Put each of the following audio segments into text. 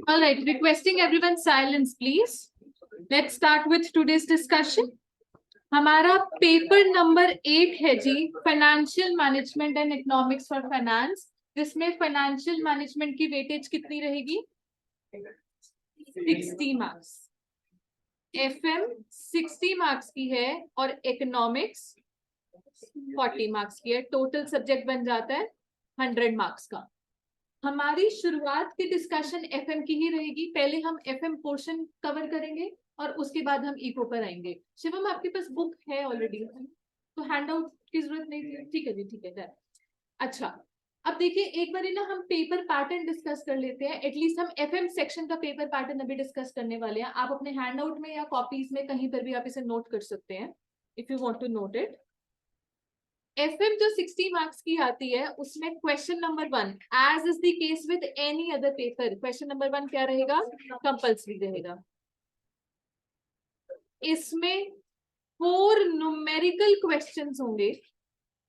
All right, requesting everyone silence, please. Let's start with today's discussion. हमारा paper number 8 है जी, financial management and economics for finance, जिसमें financial management की weightage कितनी रहेगी? 60 marks. FM 60 marks की है और इकोनॉमिक्स 40 मार्क्स की है। टोटल सब्जेक्ट बन जाता है 100 मार्क्स का। हमारी शुरुआत की डिस्कशन एफएम की ही रहेगी। पहले हम एफएम पोर्शन कवर करेंगे और उसके बाद हम इको पर आएंगे। शिवम, आपके पास बुक है ऑलरेडी, तो हैंड आउट की जरूरत नहीं थी। ठीक है जी, ठीक है डन। अच्छा, अब देखिए एक बार ना हम पेपर पैटर्न डिस्कस कर लेते हैं। एटलीस्ट हम एफएम सेक्शन का पेपर पैटर्न अभी डिस्कस करने वाले हैं। आप अपने हैंड आउट में या कॉपीज में कहीं पर भी आप इसे नोट कर सकते हैं if you want to note it. FM जो 60 मार्क्स की आती है उसमें question number 1, as is the case with any other paper, question number 1 क्या रहेगा? कंपल्सरी रहेगा। इसमें 4 न्यूमेरिकल क्वेश्चंस होंगे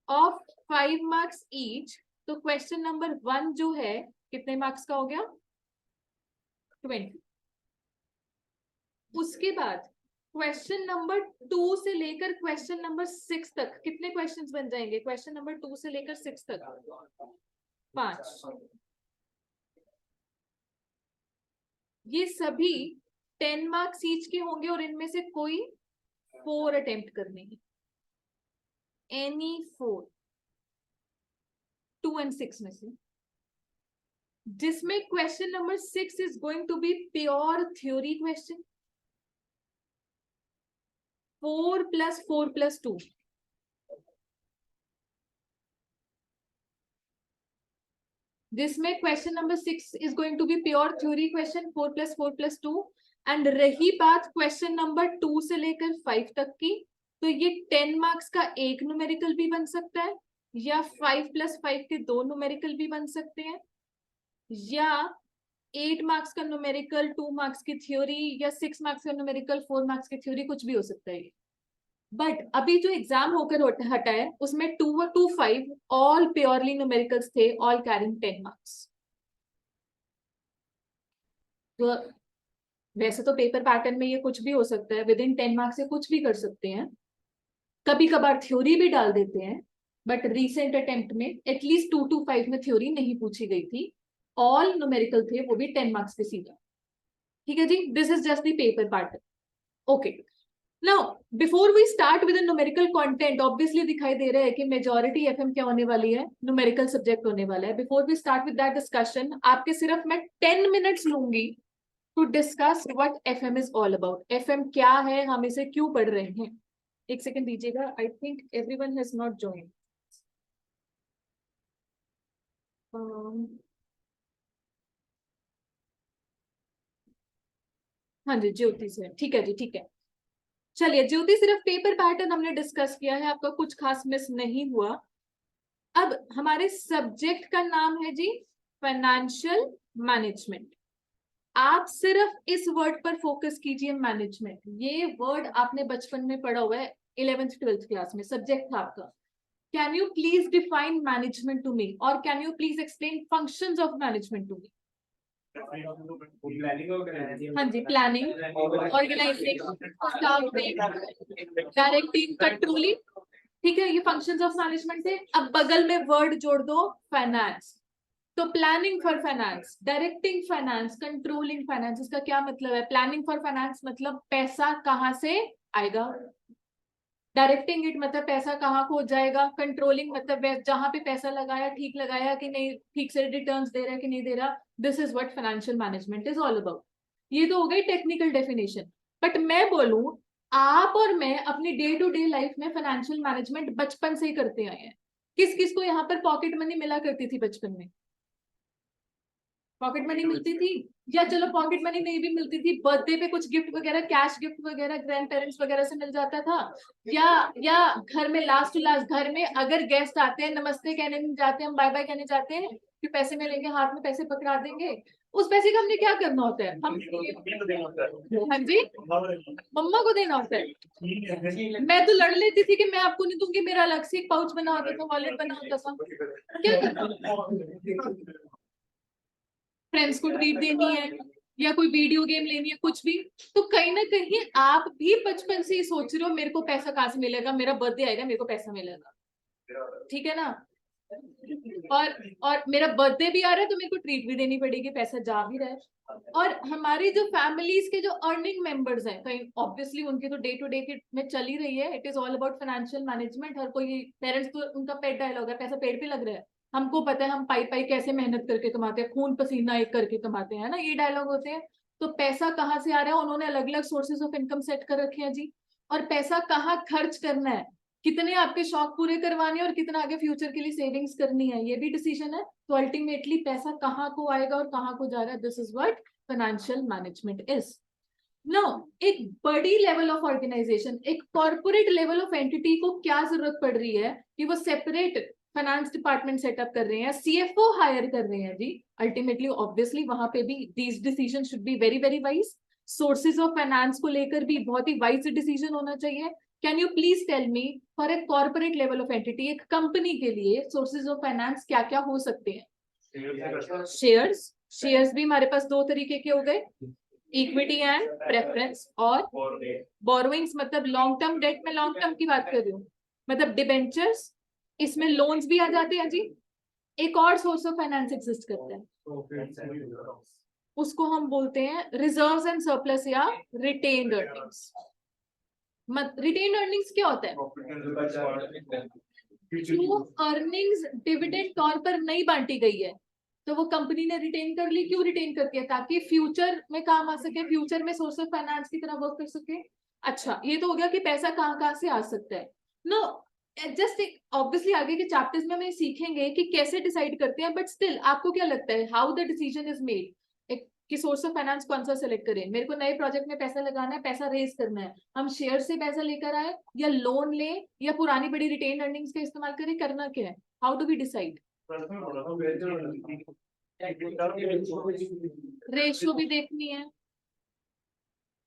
ऑफ 5 मार्क्स ईच। तो क्वेश्चन नंबर 1 जो है कितने मार्क्स का हो गया? 20। उसके बाद क्वेश्चन नंबर 2 से लेकर क्वेश्चन नंबर 6 तक कितने क्वेश्चंस बन जाएंगे? क्वेश्चन नंबर 2 से लेकर 6 तक 5। ये सभी 10 मार्क्स ईच के होंगे और इनमें से कोई 4 अटेम्प्ट करने हैं। एनी 4, 2 and 6 में से, जिसमें question number 6 is going to be pure theory question. 4 + 4 + 2, जिसमें question number 6 is going to be pure theory question 4 + 4 + 2। And रही बात क्वेश्चन नंबर 2 से लेकर 5 तक की, तो ये 10 मार्क्स का एक न्यूमेरिकल भी बन सकता है, या 5 + 5 के 2 न्यूमेरिकल भी बन सकते हैं, या 8 मार्क्स का न्यूमेरिकल 2 मार्क्स की थ्योरी, या 6 मार्क्स का न्यूमेरिकल 4 मार्क्स की थ्योरी, कुछ भी हो सकता है। बट अभी जो एग्जाम होकर हटा है उसमें 2 और 2 5 ऑल प्योरली न्यूमेरिकल्स थे, ऑल कैरिंग 10 मार्क्स। तो वैसे तो पेपर पैटर्न में ये कुछ भी हो सकता है, विद इन 10 मार्क्स से कुछ भी कर सकते हैं, कभी कभार थ्योरी भी डाल देते हैं, बट रीसेंट अटेम्प्ट में एटलीस्ट 2 to 5 में थ्योरी नहीं पूछी गई थी, ऑल न्यूमेरिकल थे, वो भी 10 मार्क्स के सीधा। ठीक है जी, this is just the paper pattern. Okay, now before we start with numerical content, obviously दिखाई दे रहा है कि मेजॉरिटी एफएम क्या होने वाली है? न्यूमेरिकल सब्जेक्ट होने वाला है। Before we start with that discussion, आपके सिर्फ मैं 10 मिनट्स लूंगी to discuss what FM is all about. FM क्या है, हम इसे क्यों पढ़ रहे हैं? एक सेकंड दीजिएगा, I think everyone has not joined. हाँ जी, ज्योति से, ठीक है जी, ठीक है। चलिए ज्योति, सिर्फ पेपर पैटर्न हमने डिस्कस किया है, आपका कुछ खास मिस नहीं हुआ। अब हमारे सब्जेक्ट का नाम है जी फाइनेंशियल मैनेजमेंट। आप सिर्फ इस वर्ड पर फोकस कीजिए, मैनेजमेंट। ये वर्ड आपने बचपन में पढ़ा हुआ है, 11th 12th क्लास में सब्जेक्ट था आपका। Can you please define management to me, और can you please explain functions of management to me? हाँ जी, प्लानिंग, ऑर्गेनाइजिंग, डायरेक्टिंग, कंट्रोलिंग। ठीक है, ये फंक्शंस ऑफ मैनेजमेंट थे। अब बगल में वर्ड जोड़ दो फाइनेंस। तो planning for finance, directing finance, controlling finance, इसका क्या मतलब है? प्लानिंग फॉर फाइनेंस मतलब पैसा कहाँ से आएगा, डायरेक्टिंग इट मतलब पैसा कहाँ खो जाएगा, कंट्रोलिंग मतलब जहां पे पैसा लगाया ठीक लगाया कि नहीं, ठीक से रिटर्न्स दे रहा है कि नहीं दे रहा। This is what financial management is all about. ये तो हो गई टेक्निकल डेफिनेशन। बट मैं बोलूं, आप और मैं अपनी डे टू डे लाइफ में फाइनेंशियल मैनेजमेंट बचपन से ही करते आए हैं। किस किस को यहाँ पर पॉकेट मनी मिला करती थी बचपन में? पॉकेट मनी मिलती थी, या चलो पॉकेट मनी नहीं भी मिलती थी, बर्थडे पे कुछ गिफ्ट वगैरह, कैश गिफ्ट वगैरह ग्रैंड पेरेंट्स वगैरह से मिल जाता था। या घर में लास्ट टू लास्ट, घर में अगर गेस्ट आते हैं, नमस्ते कहने नहीं जाते, हम बाय बाय कहने जाते हैं कि पैसे मिलेंगे, हाथ में पैसे पकड़ा देंगे। उस पैसे का हमने क्या करना होता है? हम, हाँ जी, मम्मा को देना होता है। मैं तो लड़ लेती थी कि मैं आपको नहीं दूंगी, मेरा अलग से एक पाउच बना होता था, वॉलेट बना होता था। क्या करना? फ्रेंड्स को ट्रीट देनी है, या कोई वीडियो गेम लेनी है, कुछ भी। तो कहीं ना कहीं आप भी बचपन से ही सोच रहे हो मेरे को पैसा कहाँ से मिलेगा, मेरा बर्थडे आएगा मेरे को पैसा मिलेगा, ठीक है ना? और मेरा बर्थडे भी आ रहा है तो मेरे को ट्रीट भी देनी पड़ेगी, पैसा जा भी रहा है। और हमारी जो फैमिलीज के जो अर्निंग मेंबर्स हैं, कहीं ऑब्वियसली उनकी तो डे टू डे में चल ही रही है, it is all about financial management. हर कोई पेरेंट्स तो उनका पेट डायलॉग है, पैसा पेड़ पे लग रहा है। हमको पता है हम पाई पाई कैसे मेहनत करके कमाते हैं, खून पसीना एक करके कमाते हैं ना, ये डायलॉग होते हैं। तो पैसा कहाँ से आ रहा है, उन्होंने अलग अलग सोर्सेज ऑफ इनकम सेट कर रखे हैं जी। और पैसा कहाँ खर्च करना है, कितने आपके शौक पूरे करवाने हैं और कितना आगे फ्यूचर के लिए सेविंग्स करनी है, ये भी डिसीजन है। तो अल्टीमेटली पैसा कहाँ को आएगा और कहाँ को जा रहा है, this is what financial management is. No, एक बड़ी लेवल ऑफ ऑर्गेनाइजेशन, एक कॉर्पोरेट लेवल ऑफ एंटिटी को क्या जरूरत पड़ रही है कि वो सेपरेट फाइनेंस डिपार्टमेंट सेटअप कर रहे हैं, सीएफओ हायर कर रहे हैं जी। अल्टीमेटली ऑब्वियसली वहां पे भी these decision should be very very wise. Sources of finance को लेकर भी बहुत ही वाइज डिसीजन होना चाहिए। Can you please tell me, for a corporate level of entity, एक कंपनी के लिए सोर्सेज ऑफ फाइनेंस क्या क्या हो सकते हैं? शेयर्स, शेयर्स भी हमारे पास दो तरीके के हो गए, इक्विटी एंड प्रेफरेंस। और बोरोइंग्स मतलब लॉन्ग टर्म डेट, में लॉन्ग टर्म की बात कर रही हूँ, मतलब डिबेंचर्स, इसमें लोन्स भी आ जाते हैं जी। एक और सोर्स ऑफ फाइनेंस एग्जिस्ट करता है, उसको हम बोलते हैं रिजर्व्स एंड सरप्लस या रिटेन्ड अर्निंग्स। रिटेन्ड अर्निंग्स क्या होता है? जो अर्निंग्स डिविडेंड तौर पर नहीं बांटी गई है तो वो कंपनी ने रिटेन कर ली। क्यों रिटेन करती है? ताकि फ्यूचर में काम आ सके, फ्यूचर में सोर्स ऑफ फाइनेंस की तरह वर्क कर सके। अच्छा, ये तो हो गया कि पैसा कहाँ कहाँ से आ सकता है। नो, जस्ट ऑब्वियसली आगे के चैप्टर्स में हम सीखेंगे कि कैसे डिसाइड करते हैं, बट स्टिल आपको क्या लगता है how the decision is made कि सोर्स ऑफ फाइनेंस कौन सा सेलेक्ट करें? मेरे को नए प्रोजेक्ट में पैसा लगाना है, पैसा रेज करना है, हम शेयर से पैसा लेकर आए या लोन ले या पुरानी बड़ी रिटेन अर्निंग्स का इस्तेमाल करें, करना क्या है? How do we decide? Ratio भी देखनी है,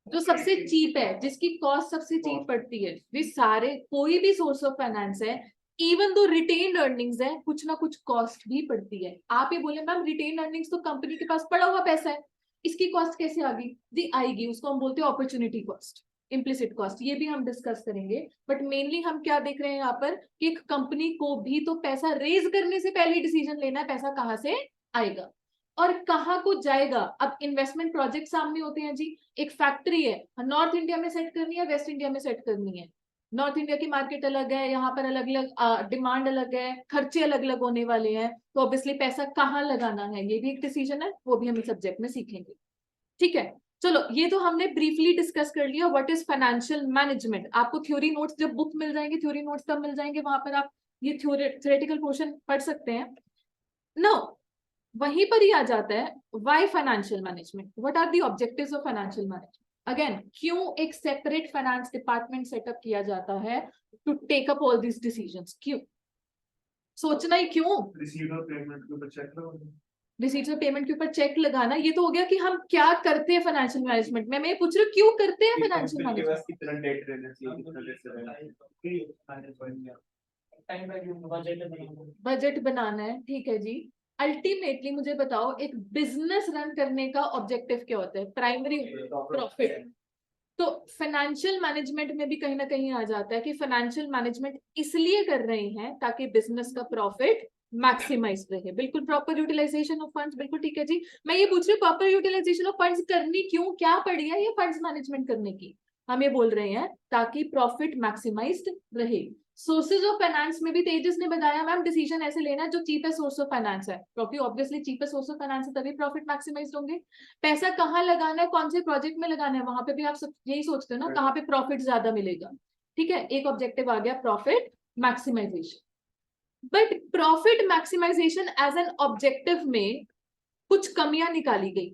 जो सबसे चीप है, जिसकी कॉस्ट सबसे चीप पड़ती है, वे सारे कोई भी सोर्स ऑफ फाइनेंस है, इवन दो रिटेन अर्निंग्स है, कुछ ना कुछ कॉस्ट भी पड़ती है। आप ये बोले मैम रिटेन अर्निंग्स तो कंपनी के पास पड़ा हुआ पैसा है, इसकी कॉस्ट कैसे आ गई? दी आएगी, उसको हम बोलते हैं अपॉर्चुनिटी कॉस्ट, इम्प्लिसिट कॉस्ट, ये भी हम डिस्कस करेंगे। बट मेनली हम क्या देख रहे हैं यहाँ पर कि एक कंपनी को भी तो पैसा रेज करने से पहले डिसीजन लेना है, पैसा कहाँ से आएगा और कहाँ को जाएगा। अब इन्वेस्टमेंट प्रोजेक्ट सामने होते हैं जी, एक फैक्ट्री है, नॉर्थ इंडिया में सेट करनी है, वेस्ट इंडिया में सेट करनी है। नॉर्थ इंडिया की मार्केट अलग है, यहाँ पर अलग अलग डिमांड अलग है, खर्चे अलग अलग होने वाले हैं, तो ऑब्वियसली पैसा कहाँ लगाना है ये भी एक डिसीजन है, वो भी हम इस सब्जेक्ट में सीखेंगे। ठीक है, चलो ये तो हमने ब्रीफली डिस्कस कर लिया व्हाट इज फाइनेंशियल मैनेजमेंट। आपको थ्योरी नोट्स जब बुक मिल जाएंगे, थ्योरी नोट्स तब मिल जाएंगे, वहां पर आप ये थ्योरेटिकल पोर्शन पढ़ सकते हैं। नो, वहीं पर ही आ जाता है why financial management, what are the objectives of financial management. Again, क्यों एक सेपरेट फाइनेंस डिपार्टमेंट सेटअप किया जाता है to take up all this decisions? क्यों सोचना ही क्यों? रिसीट्स ऑफ पेमेंट के ऊपर चेक लगाना, ये तो हो गया कि हम क्या करते हैं फाइनेंशियल मैनेजमेंट में। मैं ये पूछ रही हूँ क्यों करते हैं फाइनेंशियल मैनेजमेंट? बजट बनाना है, ठीक है जी। अल्टीमेटली मुझे बताओ एक बिजनेस रन करने का ऑब्जेक्टिव क्या होता है? Primary profit. तो फाइनेंशियल मैनेजमेंट में भी कहीं ना कहीं आ जाता है कि फाइनेंशियल मैनेजमेंट इसलिए कर रहे हैं ताकि बिजनेस का प्रॉफिट मैक्सिमाइज रहे। बिल्कुल प्रॉपर यूटिलाइजेशन ऑफ फंड्स, बिल्कुल ठीक है जी। मैं ये पूछ रही हूँ प्रॉपर यूटिलाइजेशन ऑफ फंड्स करनी क्यों, क्या पड़ी है ये फंड्स मैनेजमेंट करने की? हम ये बोल रहे हैं ताकि प्रॉफिट मैक्सिमाइज्ड रहे। सोर्सेज ऑफ फाइनेंस में भी तेजस ने बताया मैम डिसीजन ऐसे लेना जो चीपेस्ट सोर्स ऑफ फाइनेंस है, क्योंकि obviously cheapest source of finance है तभी प्रॉफिट मैक्सिमाइज होंगे। पैसा कहाँ लगाना है, कौन से प्रोजेक्ट में लगाना है, वहां पे भी आप सब यही सोचते हो ना कहाँ पे प्रॉफिट ज्यादा मिलेगा। ठीक है, एक ऑब्जेक्टिव आ गया profit maximisation. But profit maximisation as an objective में कुछ कमियां निकाली गई।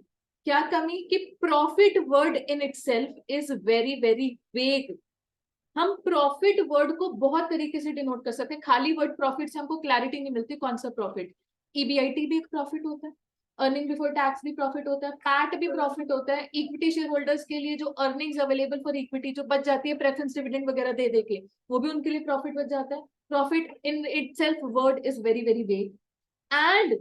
क्या कमी? कि profit word in itself is very very vague. हम प्रॉफिट वर्ड को बहुत तरीके से डिनोट कर सकते हैं, खाली वर्ड प्रॉफिट से हमको क्लैरिटी नहीं मिलती कौन सा प्रॉफिट। ईबीआईटी भी एक प्रॉफिट होता है, अर्निंग बिफोर टैक्स भी प्रॉफिट होता है, पैट भी प्रॉफिट होता है। इक्विटी शेयर होल्डर्स के लिए जो अर्निंग्स अवेलेबल फॉर इक्विटी जो बच जाती है प्रेफरेंस डिविडेंड वगैरह दे देके, वो भी उनके लिए प्रॉफिट बच जाता है। Profit in itself word is very very वेग। एंड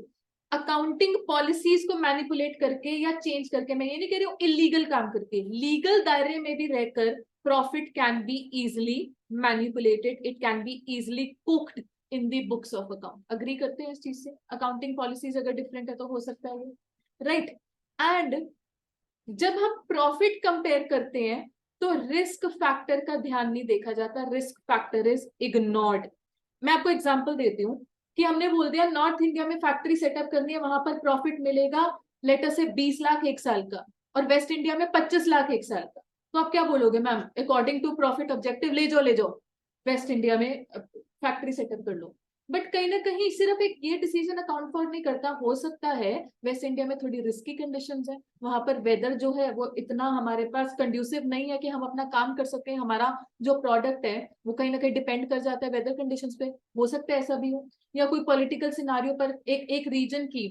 अकाउंटिंग पॉलिसीज को मैनिपुलेट करके या चेंज करके, मैं ये नहीं कह रही हूँ इलीगल काम करके, लीगल दायरे में भी रहकर profit can be easily manipulated, it can be easily cooked in the books of account. Agree करते हैं इस चीज से? अकाउंटिंग पॉलिसीज अगर डिफरेंट है तो हो सकता है, राइट। एंड जब हम प्रॉफिट कंपेयर करते हैं तो रिस्क फैक्टर का ध्यान नहीं देखा जाता, रिस्क फैक्टर इज इग्नोर्ड। मैं आपको एग्जांपल देती हूँ कि हमने बोल दिया नॉर्थ इंडिया में फैक्ट्री सेटअप करनी है, वहां पर प्रॉफिट मिलेगा लेटर से 20 लाख एक साल का, और वेस्ट इंडिया में 25 लाख एक साल का। तो आप क्या बोलोगे? Ma'am according to profit objective ले जाओ वेस्ट इंडिया में फैक्ट्री सेटअप कर लो। बट कहीं ना कहीं सिर्फ एक ये डिसीजन अकाउंट फॉर नहीं करता। हो सकता है वेस्ट इंडिया में थोड़ी रिस्की कंडीशंस है, वहां पर वेदर जो है वो इतना हमारे पास कंड्यूसिव नहीं है कि हम अपना काम कर सकें, हमारा जो प्रोडक्ट है वो कहीं ना कहीं डिपेंड कर जाता है वेदर कंडीशंस पे। हो सकता है ऐसा भी हो, या कोई पॉलिटिकल सिनारियो पर एक रीजन की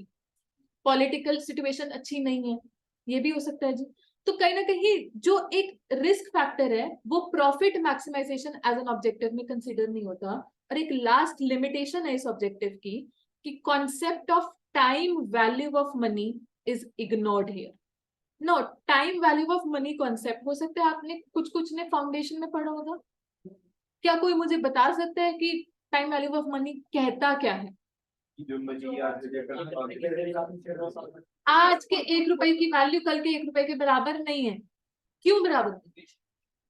पॉलिटिकल सिचुएशन अच्छी नहीं है, ये भी हो सकता है जी। तो कहीं ना कहीं जो एक रिस्क फैक्टर है वो profit maximisation as an objective में कंसीडर नहीं होता। और एक लास्ट लिमिटेशन है इस ऑब्जेक्टिव की कि concept of time value of money is ignored here. No, time value of money concept हो सकता है आपने कुछ ने फाउंडेशन में पढ़ा होगा। क्या कोई मुझे बता सकता है कि टाइम वैल्यू ऑफ मनी कहता क्या है? आज के 1 रुपए की वैल्यू कल के 1 रुपए के बराबर नहीं है। क्यों बराबर?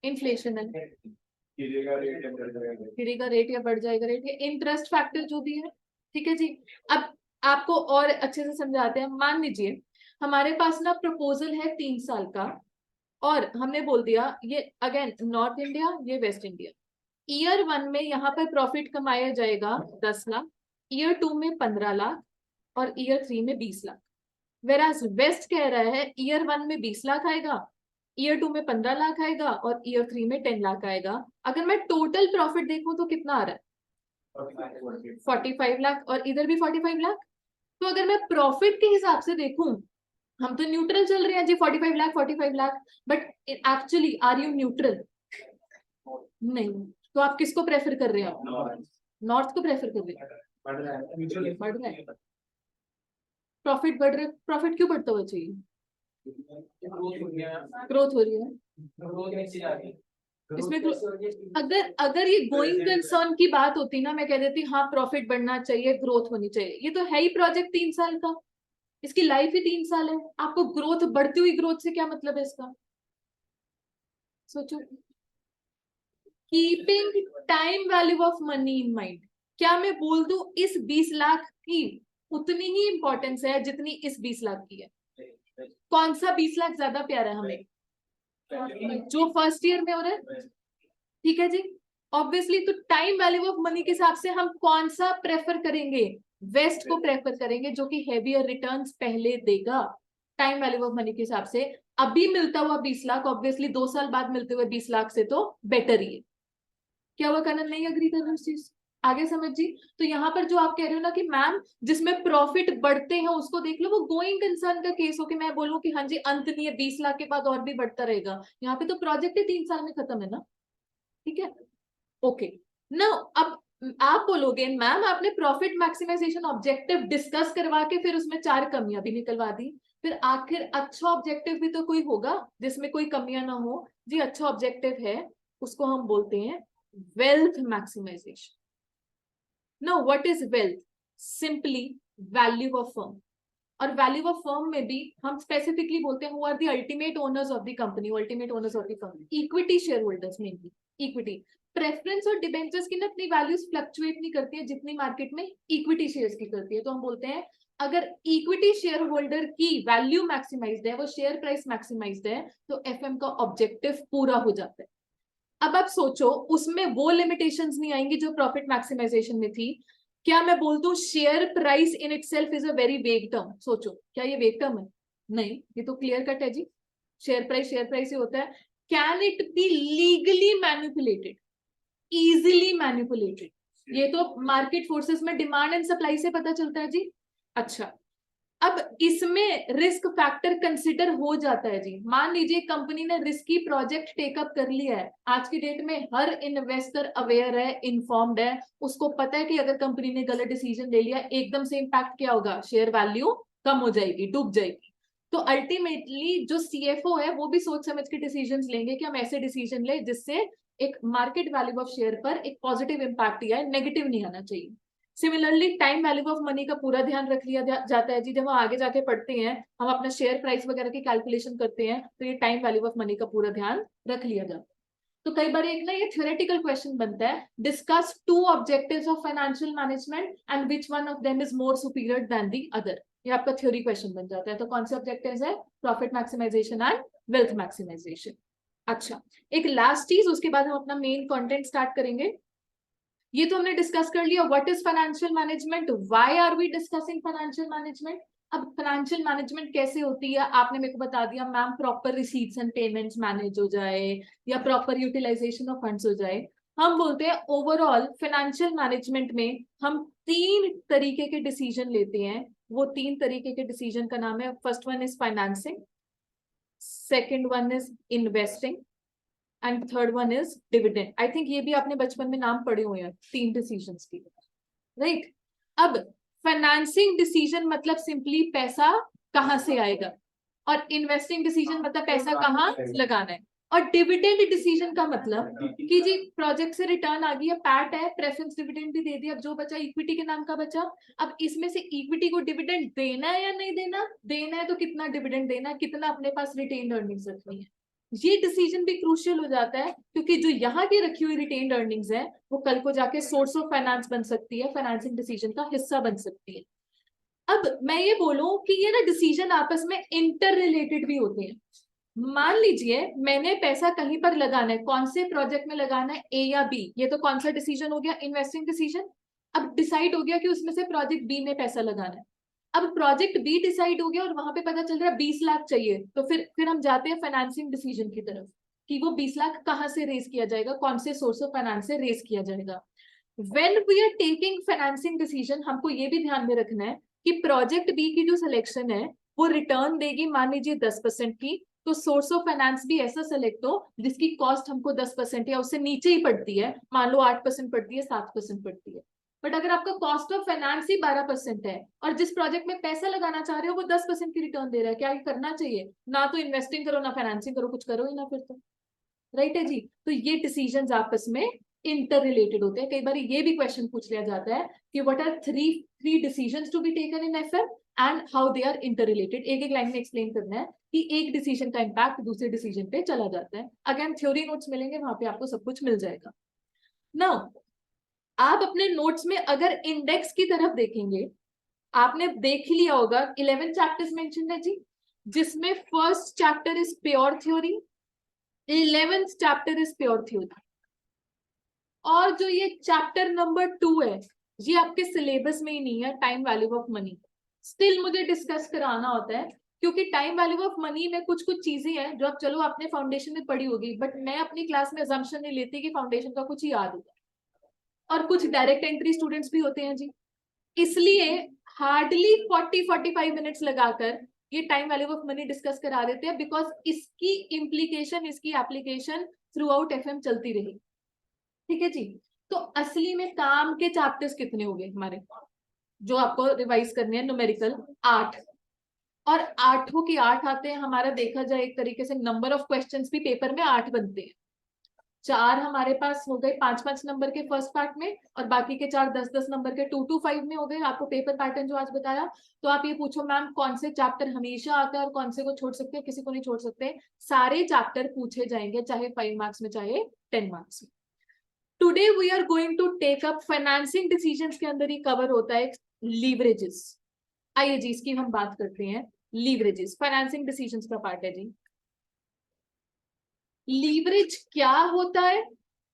इन्फ्लेशन है, गिरेगा रेट या बढ़ जाएगा रेट, या इंटरेस्ट फैक्टर जो भी है। ठीक है जी। अब आपको और अच्छे से समझाते हैं। मान लीजिए हमारे पास ना प्रपोजल है 3 साल का, और हमने बोल दिया ये अगेन नॉर्थ इंडिया ये वेस्ट इंडिया, ईयर 1 में यहाँ पर प्रॉफिट कमाया जाएगा 10 लाख, ईयर 2 में 15 लाख, और ईयर 3 में 20 लाख। वेराज वेस्ट कह रहा है ईयर 1 में 20 लाख आएगा, ईयर 2 में 15 लाख आएगा, और ईयर 3 में 10 लाख आएगा। अगर मैं टोटल प्रॉफिट देखूं तो कितना आ रहा है? 45 लाख, और इधर भी 45 लाख। तो अगर मैं प्रॉफिट के हिसाब से देखूं, हम तो न्यूट्रल चल रहे हैं जी, 45 lakh 45 lakh. But actually are you neutral? नहीं। तो आप किसको प्रेफर कर रहे हो? नॉर्थ को प्रेफर कर रहे हो? बढ़ रहा है, प्रॉफिट बढ़ रहा है। प्रॉफिट क्यों बढ़ता हुआ चाहिए? ग्रोथ हो रही है इसमें। अगर अगर ये गोइंग कंसर्न की बात होती ना, मैं कह देती हाँ प्रॉफिट बढ़ना चाहिए, ग्रोथ होनी चाहिए। ये तो है ही प्रोजेक्ट 3 साल का, इसकी लाइफ ही 3 साल है। आपको ग्रोथ, बढ़ती हुई ग्रोथ से क्या मतलब है इसका? सोचो। Keeping time value of money in mind, क्या मैं बोल दूं इस 20 लाख की उतनी ही इंपॉर्टेंस है जितनी इस 20 लाख की है? कौन सा 20 लाख ज्यादा प्यारा है हमें? जो फर्स्ट ईयर में हो रहा है। ठीक है जी। ऑब्वियसली तो टाइम वैल्यू ऑफ मनी के हिसाब से हम कौन सा प्रेफर करेंगे? वेस्ट को प्रेफर करेंगे, जो कि हैवियर रिटर्न्स पहले देगा टाइम वैल्यू ऑफ मनी के हिसाब से। अभी मिलता हुआ 20 लाख ऑब्वियसली 2 साल बाद मिलते हुए 20 लाख से तो बेटर ही है। क्या हुआ कनन, नहीं अग्री कर रहे उस चीज? आगे समझ जी। तो यहाँ पर जो आप कह रहे हो ना कि मैम जिसमें प्रॉफिट बढ़ते हैं उसको देख लो, वो गोइंग कंसर्न का केस हो कि मैं बोलूं कि हाँ जी अंत नहीं है, 20 लाख के बाद और भी बढ़ता रहेगा। यहाँ पे तो प्रोजेक्ट ही 3 साल में खत्म है ना। ठीक है, ओके। नाउ अब आप बोलोगे मैम आपने प्रॉफिट मैक्सिमाइजेशन ऑब्जेक्टिव डिस्कस करवा के फिर उसमें 4 कमियां भी निकलवा दी, फिर आखिर अच्छा ऑब्जेक्टिव भी तो कोई होगा जिसमें कोई कमियां ना हो। जी अच्छा ऑब्जेक्टिव है, उसको हम बोलते हैं wealth maximization. Now what is wealth? Simply value of firm. और वैल्यू ऑफ फर्म में भी हम स्पेसिफिकली बोलते हैं who are the ultimate owners of the company, ultimate owners of the company, equity shareholders mainly, equity. Preference और debentures की ना अपनी वैल्यूज फ्लक्चुएट नहीं करती है जितनी मार्केट में इक्विटी शेयर्स की करती है। तो हम बोलते हैं अगर इक्विटी शेयर होल्डर की वैल्यू मैक्सिमाइज्ड है, वो शेयर प्राइस मैक्सिमाइज्ड है, तो एफएम का ऑब्जेक्टिव पूरा हो जाता है। अब आप सोचो उसमें वो लिमिटेशंस नहीं आएंगी जो प्रॉफिट मैक्सिमाइजेशन में थी। क्या मैं बोल दूं share price in itself is a very vague term? सोचो क्या ये वेग टर्म है? नहीं, ये तो क्लियर कट है जी, शेयर प्राइस ही होता है। Can it be legally manipulated, easily manipulated? ये तो मार्केट फोर्सेस में डिमांड एंड सप्लाई से पता चलता है जी। अच्छा, अब इसमें रिस्क फैक्टर कंसिडर हो जाता है जी। मान लीजिए कंपनी ने रिस्की प्रोजेक्ट टेकअप कर लिया है, आज की डेट में हर इन्वेस्टर अवेयर है, इन्फॉर्म्ड है, उसको पता है कि अगर कंपनी ने गलत डिसीजन ले लिया एकदम से इम्पैक्ट क्या होगा, शेयर वैल्यू कम हो जाएगी, डूब जाएगी। तो अल्टीमेटली जो सीएफओ है वो भी सोच समझ के डिसीजन लेंगे कि हम ऐसे डिसीजन ले जिससे एक मार्केट वैल्यू ऑफ शेयर पर एक पॉजिटिव इम्पैक्ट ही है, नेगेटिव नहीं आना चाहिए। Similarly time value of money का पूरा ध्यान रख लिया जाता है जी। जब हम आगे जाके पढ़ते हैं, हम अपना शेयर प्राइस वगैरह की कैलकुलेशन करते हैं, तो ये टाइम वैल्यू ऑफ मनी का पूरा ध्यान रख लिया जाता है। तो कई बार एक ना ये थ्योरेटिकल क्वेश्चन बनता है, discuss two objectives of financial management and which one of them is more superior than the other. ये आपका थ्योरी क्वेश्चन बन जाता है। तो कौन से ऑब्जेक्टिव्स है? Profit maximisation and wealth maximisation. अच्छा, एक लास्ट चीज, उसके बाद हम अपना मेन कंटेंट स्टार्ट करेंगे। ये तो हमने डिस्कस कर लिया what is financial management, why are we discussing financial management. अब फाइनेंशियल मैनेजमेंट कैसे होती है आपने मेरे को बता दिया ma'am, proper receipts and payments manage हो जाए या प्रॉपर यूटिलाइजेशन ऑफ फंड्स हो जाए। हम बोलते हैं ओवरऑल फाइनेंशियल मैनेजमेंट में हम 3 तरीके के डिसीजन लेते हैं। वो 3 तरीके के डिसीजन का नाम है, first one is financing, second one is investing and third one is dividend. I think ये भी आपने बचपन में नाम पढ़े हुए हैं 3 डिसीजंस की, राइट? अब फाइनेंसिंग डिसीजन मतलब सिंपली पैसा कहां से आएगा, और इन्वेस्टिंग डिसीजन मतलब पैसा कहां लगाना है, और डिविडेंड डिसीजन का मतलब कि जी प्रोजेक्ट से रिटर्न आ गई है, पैट है, प्रेफरेंस डिविडेंड भी दे दिया, अब जो बचा इक्विटी के नाम का बचा। अब इसमें से इक्विटी को डिविडेंड देना है या नहीं देना, देना है तो कितना डिविडेंड देना है, कितना अपने पास रिटेन्ड अर्निंग्स रखनी है। ये डिसीजन भी क्रूशियल हो जाता है क्योंकि जो यहाँ की रखी हुई रिटेन्ड अर्निंग्स है वो कल को जाके सोर्स ऑफ फाइनेंस बन सकती है, फाइनेंसिंग डिसीजन का हिस्सा बन सकती है। अब मैं ये बोलूं कि ये ना डिसीजन आपस में इंटर रिलेटेड भी होते हैं। मान लीजिए मैंने पैसा कहीं पर लगाना है, कौन से प्रोजेक्ट में लगाना है, ए या बी, ये तो कौन सा डिसीजन हो गया, इन्वेस्टिंग डिसीजन। अब डिसाइड हो गया कि उसमें से प्रोजेक्ट बी में पैसा लगाना है। अब प्रोजेक्ट बी डिसाइड हो गया और वहां पे पता चल रहा है 20 लाख चाहिए, तो फिर हम जाते हैं फाइनेंसिंग डिसीजन की तरफ कि वो 20 लाख कहाँ से रेज किया जाएगा, कौन से सोर्स ऑफ फाइनेंस से रेज किया जाएगा। When we are taking financing decision हमको ये भी ध्यान में रखना है कि प्रोजेक्ट बी की जो सिलेक्शन है वो रिटर्न देगी मान लीजिए 10% की, तो सोर्स ऑफ फाइनेंस भी ऐसा सेलेक्ट हो जिसकी कॉस्ट हमको 10% या उससे नीचे ही पड़ती है, मान लो 8% पड़ती है, 7% पड़ती है। बट अगर आपका कॉस्ट ऑफ फाइनेंस ही 12% है और जिस प्रोजेक्ट में पैसा लगाना चाह रहे हो वो 10% की रिटर्न दे रहा है, क्या ये करना चाहिए? ना तो इन्वेस्टिंग करो ना फाइनेंसिंग करो, कुछ करो ही ना फिर तो, राइट है जी। तो ये डिसीजंस आपस में इंटर रिलेटेड होते हैं। कई बार ये भी क्वेश्चन पूछ लिया जाता है कि what are three decisions to be taken in FM and how they are interrelated. एक एक लाइन में एक्सप्लेन करना है कि एक डिसीजन का इंपैक्ट दूसरे डिसीजन पे चला जाता है। अगेन थ्योरी नोट्स मिलेंगे, वहां पे आपको सब कुछ मिल जाएगा। नाउ आप अपने नोट्स में अगर इंडेक्स की तरफ देखेंगे, आपने देख लिया होगा 11 चैप्टर्स मेंशन है जी, जिसमें first chapter is pure theory, 11th chapter is pure theory, और जो ये चैप्टर नंबर 2 है ये आपके सिलेबस में ही नहीं है, time value of money. Still मुझे डिस्कस कराना होता है क्योंकि टाइम वैल्यू ऑफ मनी में कुछ कुछ चीजें हैं जो आप चलो आपने फाउंडेशन में पढ़ी होगी, बट मैं अपनी क्लास में अजम्पशन नहीं लेती कि फाउंडेशन का कुछ याद होगा, और कुछ डायरेक्ट एंट्री स्टूडेंट्स भी होते हैं जी। इसलिए हार्डली 40-45 मिनट्स लगाकर ये time value of money discuss करा देते हैं, बिकॉज इसकी इम्प्लीकेशन, इसकी एप्लीकेशन थ्रू आउट एफएम चलती रही। ठीक है जी। तो असली में काम के चैप्टर्स कितने हो गए हमारे जो आपको रिवाइज करने हैं? न्यूमेरिकल 8, और 8 के 8 आते हैं। हमारा देखा जाए एक तरीके से नंबर ऑफ क्वेश्चंस भी पेपर में 8 बनते हैं। 4 हमारे पास हो गए 5-5 नंबर के फर्स्ट पार्ट में, और बाकी के 4 10-10 नंबर के 2-2-5 में हो गए। आपको पेपर पैटर्न जो आज बताया, तो आप ये पूछो मैम कौन से चैप्टर हमेशा आता है और कौन से को छोड़ सकते हैं, किसी को नहीं छोड़ सकते, सारे चैप्टर पूछे जाएंगे, चाहे 5 मार्क्स में चाहे 10 मार्क्स में। Today we are going to take up financing decisions के अंदर ही कवर होता है लीवरेजेस। आइए जी इसकी हम बात करते हैं। लीवरेजेस फाइनेंसिंग डिसीजंस का पार्ट है जी। लीवरेज क्या होता है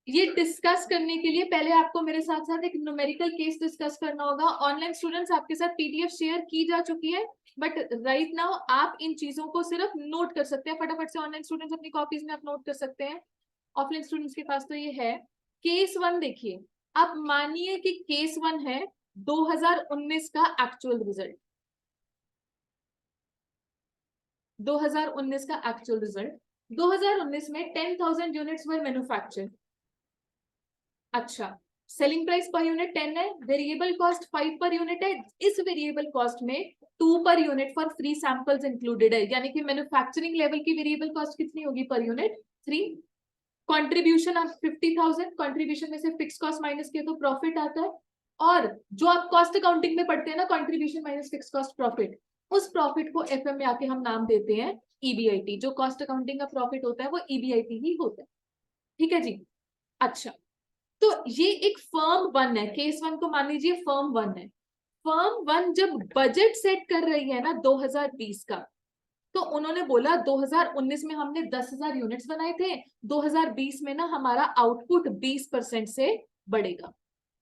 ये डिस्कस करने के लिए पहले आपको मेरे साथ साथ एक न्यूमेरिकल केस डिस्कस करना होगा। ऑनलाइन स्टूडेंट्स आपके साथ पीडीएफ शेयर की जा चुकी है, बट राइट नाउ आप इन चीजों को सिर्फ नोट कर सकते हैं फटाफट से। ऑनलाइन स्टूडेंट्स अपनी कॉपीज में आप नोट कर सकते हैं, ऑफलाइन स्टूडेंट्स के पास तो ये है। केस 1 देखिए, आप मानिए कि केस 1 है 2019 का एक्चुअल रिजल्ट। 2019 का एक्चुअल रिजल्ट, 2019 में 10,000 यूनिट्स वर मैन्युफैक्चर। अच्छा, सेलिंग प्राइस पर यूनिट 10 है, वेरिएबल कॉस्ट 5 पर यूनिट है। इस वेरिएबल कॉस्ट में 2 per unit for free samples included है, यानी कि मैन्युफैक्चरिंग लेवल की वेरिएबल कॉस्ट कितनी होगी पर यूनिट 3। कंट्रीब्यूशन आप 50,000, कंट्रीब्यूशन में से फिक्स कॉस्ट माइनस किया तो प्रॉफिट आता है। और जो आप कॉस्ट अकाउंटिंग में पढ़ते हैं ना, contribution minus fix cost profit, उस प्रॉफिट को एफएम में आके हम नाम देते हैं ईबीआईटी। जो कॉस्ट अकाउंटिंग का प्रॉफिट होता है वो ईबीआईटी ही होता है। ठीक है जी। अच्छा, तो ये एक फर्म 1 है, केस 1 को मान लीजिए फर्म 1 है। फर्म 1 जब बजट सेट कर रही है ना 2020 का, तो उन्होंने बोला 2019 में हमने 10,000 यूनिट्स बनाए थे, 2020 में ना हमारा आउटपुट 20% से बढ़ेगा।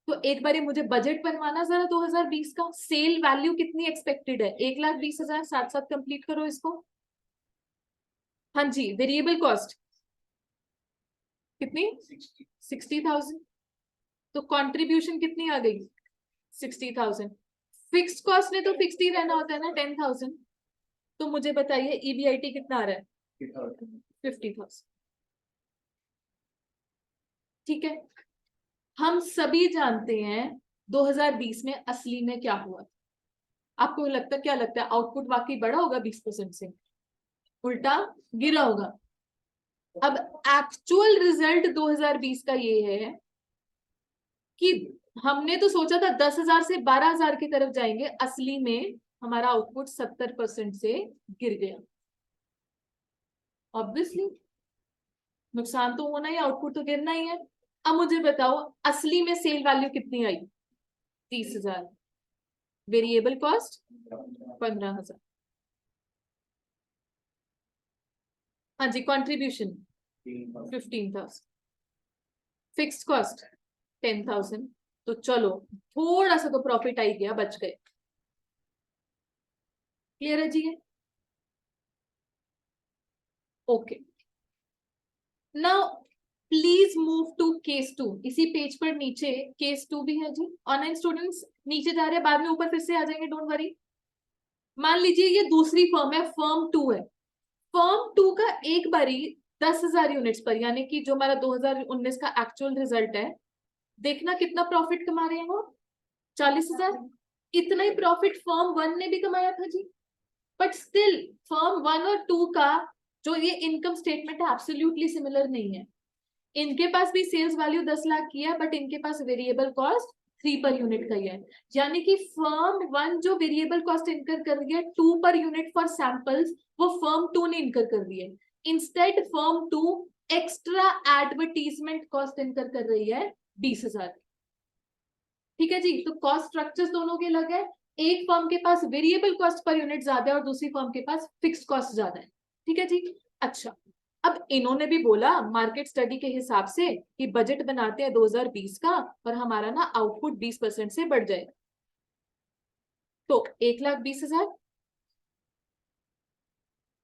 तो एक बार मुझे बजट बनवाना जरा 2020 का। सेल वैल्यू कितनी एक्सपेक्टेड है, 1,20,000। साथ साथ कंप्लीट करो इसको। हाँ जी, वेरिएबल कॉस्ट कितनी, 60,000। तो कंट्रीब्यूशन कितनी आ गई, 60,000। फिक्स कॉस्ट ने तो फिक्स ही रहना होता है ना, 10,000। तो मुझे बताइए ईबीआईटी कितना आ रहा है, 50,000। ठीक है, हम सभी जानते हैं 2020 में असली में क्या हुआ। आपको लगता क्या लगता है, आउटपुट वाकई बढ़ा होगा 20% से, उल्टा गिरा होगा? अब एक्चुअल रिजल्ट 2020 का ये है कि हमने तो सोचा था 10,000 से 12,000 की तरफ जाएंगे, असली में हमारा आउटपुट 70% से गिर गया। ऑब्वियसली नुकसान तो होना ही, आउटपुट तो गिरना ही है। अब मुझे बताओ असली में सेल वैल्यू कितनी आई, 30,000। Variable cost 15,000। हाँ जी, कंट्रीब्यूशन 15,000, फिक्स्ड कॉस्ट 10,000। तो चलो थोड़ा सा तो प्रॉफिट आई गया, बच गए। क्लियर है जी? Okay, now please move to case 2। इसी पेज पर नीचे केस 2 भी है जी। ऑनलाइन स्टूडेंट्स नीचे जा रहे हैं, बाद में ऊपर फिर से आ जाएंगे, डोंट वरी। मान लीजिए ये दूसरी फर्म है, फर्म 2 है। फर्म 2 का एक बारी 10,000 यूनिट्स पर, यानी कि जो हमारा 2019 का एक्चुअल रिजल्ट है, देखना कितना प्रॉफिट कमा रहे हैं वो, 40,000। इतना ही प्रॉफिट फर्म 1 ने भी कमाया था जी। बट स्टिल फर्म 1 और 2 का जो ये इनकम स्टेटमेंट है एब्सोल्युटली सिमिलर नहीं है। इनके पास भी सेल्स वैल्यू 10 लाख की है, बट इनके पास वेरिएबल कॉस्ट 3 पर यूनिट का ही है। यानी कि फर्म 1 जो वेरिएबल कॉस्ट इनकर कर रही है 2 पर यूनिट फॉर सैंपल्स, वो फर्म 2 ने इनकर कर रही है। Instead firm 2 extra advertisement cost incur कर रही है 20,000। ठीक है जी, तो कॉस्ट स्ट्रक्चर्स दोनों के अलग है। एक फर्म के पास वेरिएबल कॉस्ट पर यूनिट ज्यादा है और दूसरी फर्म के पास फिक्स्ड कॉस्ट ज्यादा है। ठीक है जी। अच्छा, अब इन्होंने भी बोला मार्केट स्टडी के हिसाब से कि बजट बनाते हैं 2020 का और हमारा ना आउटपुट 20% से बढ़ जाएगा। तो 1,20,000,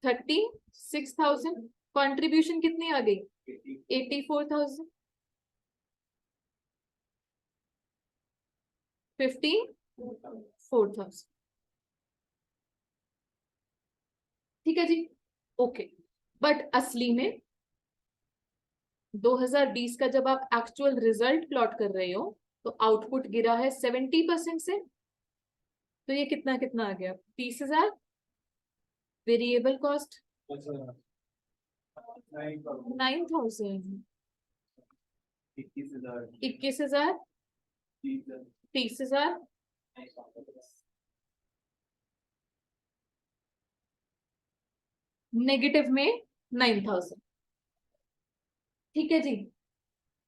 36,000, कंट्रीब्यूशन कितनी आ गई, 84,000, 54,000। ठीक है जी, ओके। बट असली में 2020 का जब आप एक्चुअल रिजल्ट प्लॉट कर रहे हो तो आउटपुट गिरा है 70% से। तो ये कितना कितना आ गया, 30,000। Variable cost 9,000। 21,000, 30,000, नेगेटिव में 9,000। ठीक है जी।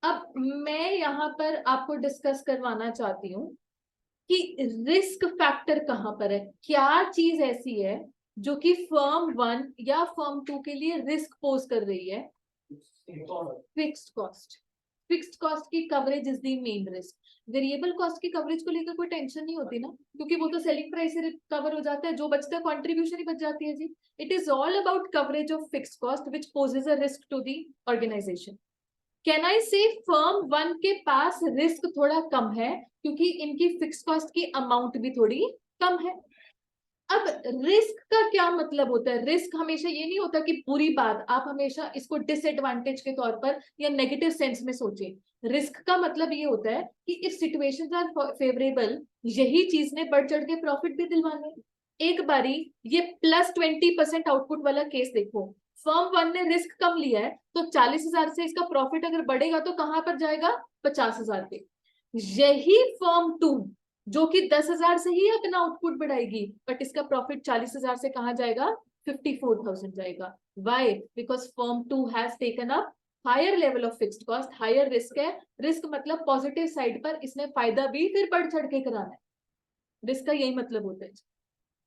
अब मैं यहाँ पर आपको डिस्कस करवाना चाहती हूँ कि रिस्क फैक्टर कहां पर है, क्या चीज ऐसी है जो कि फर्म 1 या फर्म 2 के लिए रिस्क पोज कर रही है। Fixed cost. फिक्स्ड कॉस्ट की coverage is the main risk. Variable cost की कवरेज को लेकर कोई टेंशन नहीं होती ना, क्योंकि वो तो सेलिंग प्राइस से कवर हो जाता है, जो बचता है कंट्रीब्यूशन ही बच जाती है जी। It is all about coverage of fixed cost which poses a risk to the organisation. Can I say firm 1 के पास रिस्क थोड़ा कम है क्योंकि इनकी फिक्स कॉस्ट की अमाउंट भी थोड़ी कम है। अब रिस्क का क्या मतलब होता है, रिस्क हमेशा ये नहीं होता कि बुरी बात, आप हमेशा इसको डिसएडवांटेज के तौर पर या नेगेटिव सेंस में सोचें। रिस्क का मतलब ये होता है कि इफ सिचुएशंस आर फेवरेबल, यही चीज ने बढ़ चढ़ के प्रॉफिट भी दिलवाने। एक बारी ये +20% आउटपुट वाला केस देखो, फर्म 1 ने रिस्क कम लिया है तो 40,000 से इसका प्रॉफिट अगर बढ़ेगा तो कहां पर जाएगा, 50,000 पे। यही फर्म 2 जो कि 10,000 से ही अपना आउटपुट बढ़ाएगी, बट इसका प्रॉफिट 40,000 से कहां जाएगा, 54,000 जाएगा। Why? Because firm 2 has taken up higher level of fixed cost, higher risk है। रिस्क मतलब पॉजिटिव साइड पर इसने फायदा भी फिर बढ़ चढ़ के कराना है। रिस्क का यही मतलब होता है।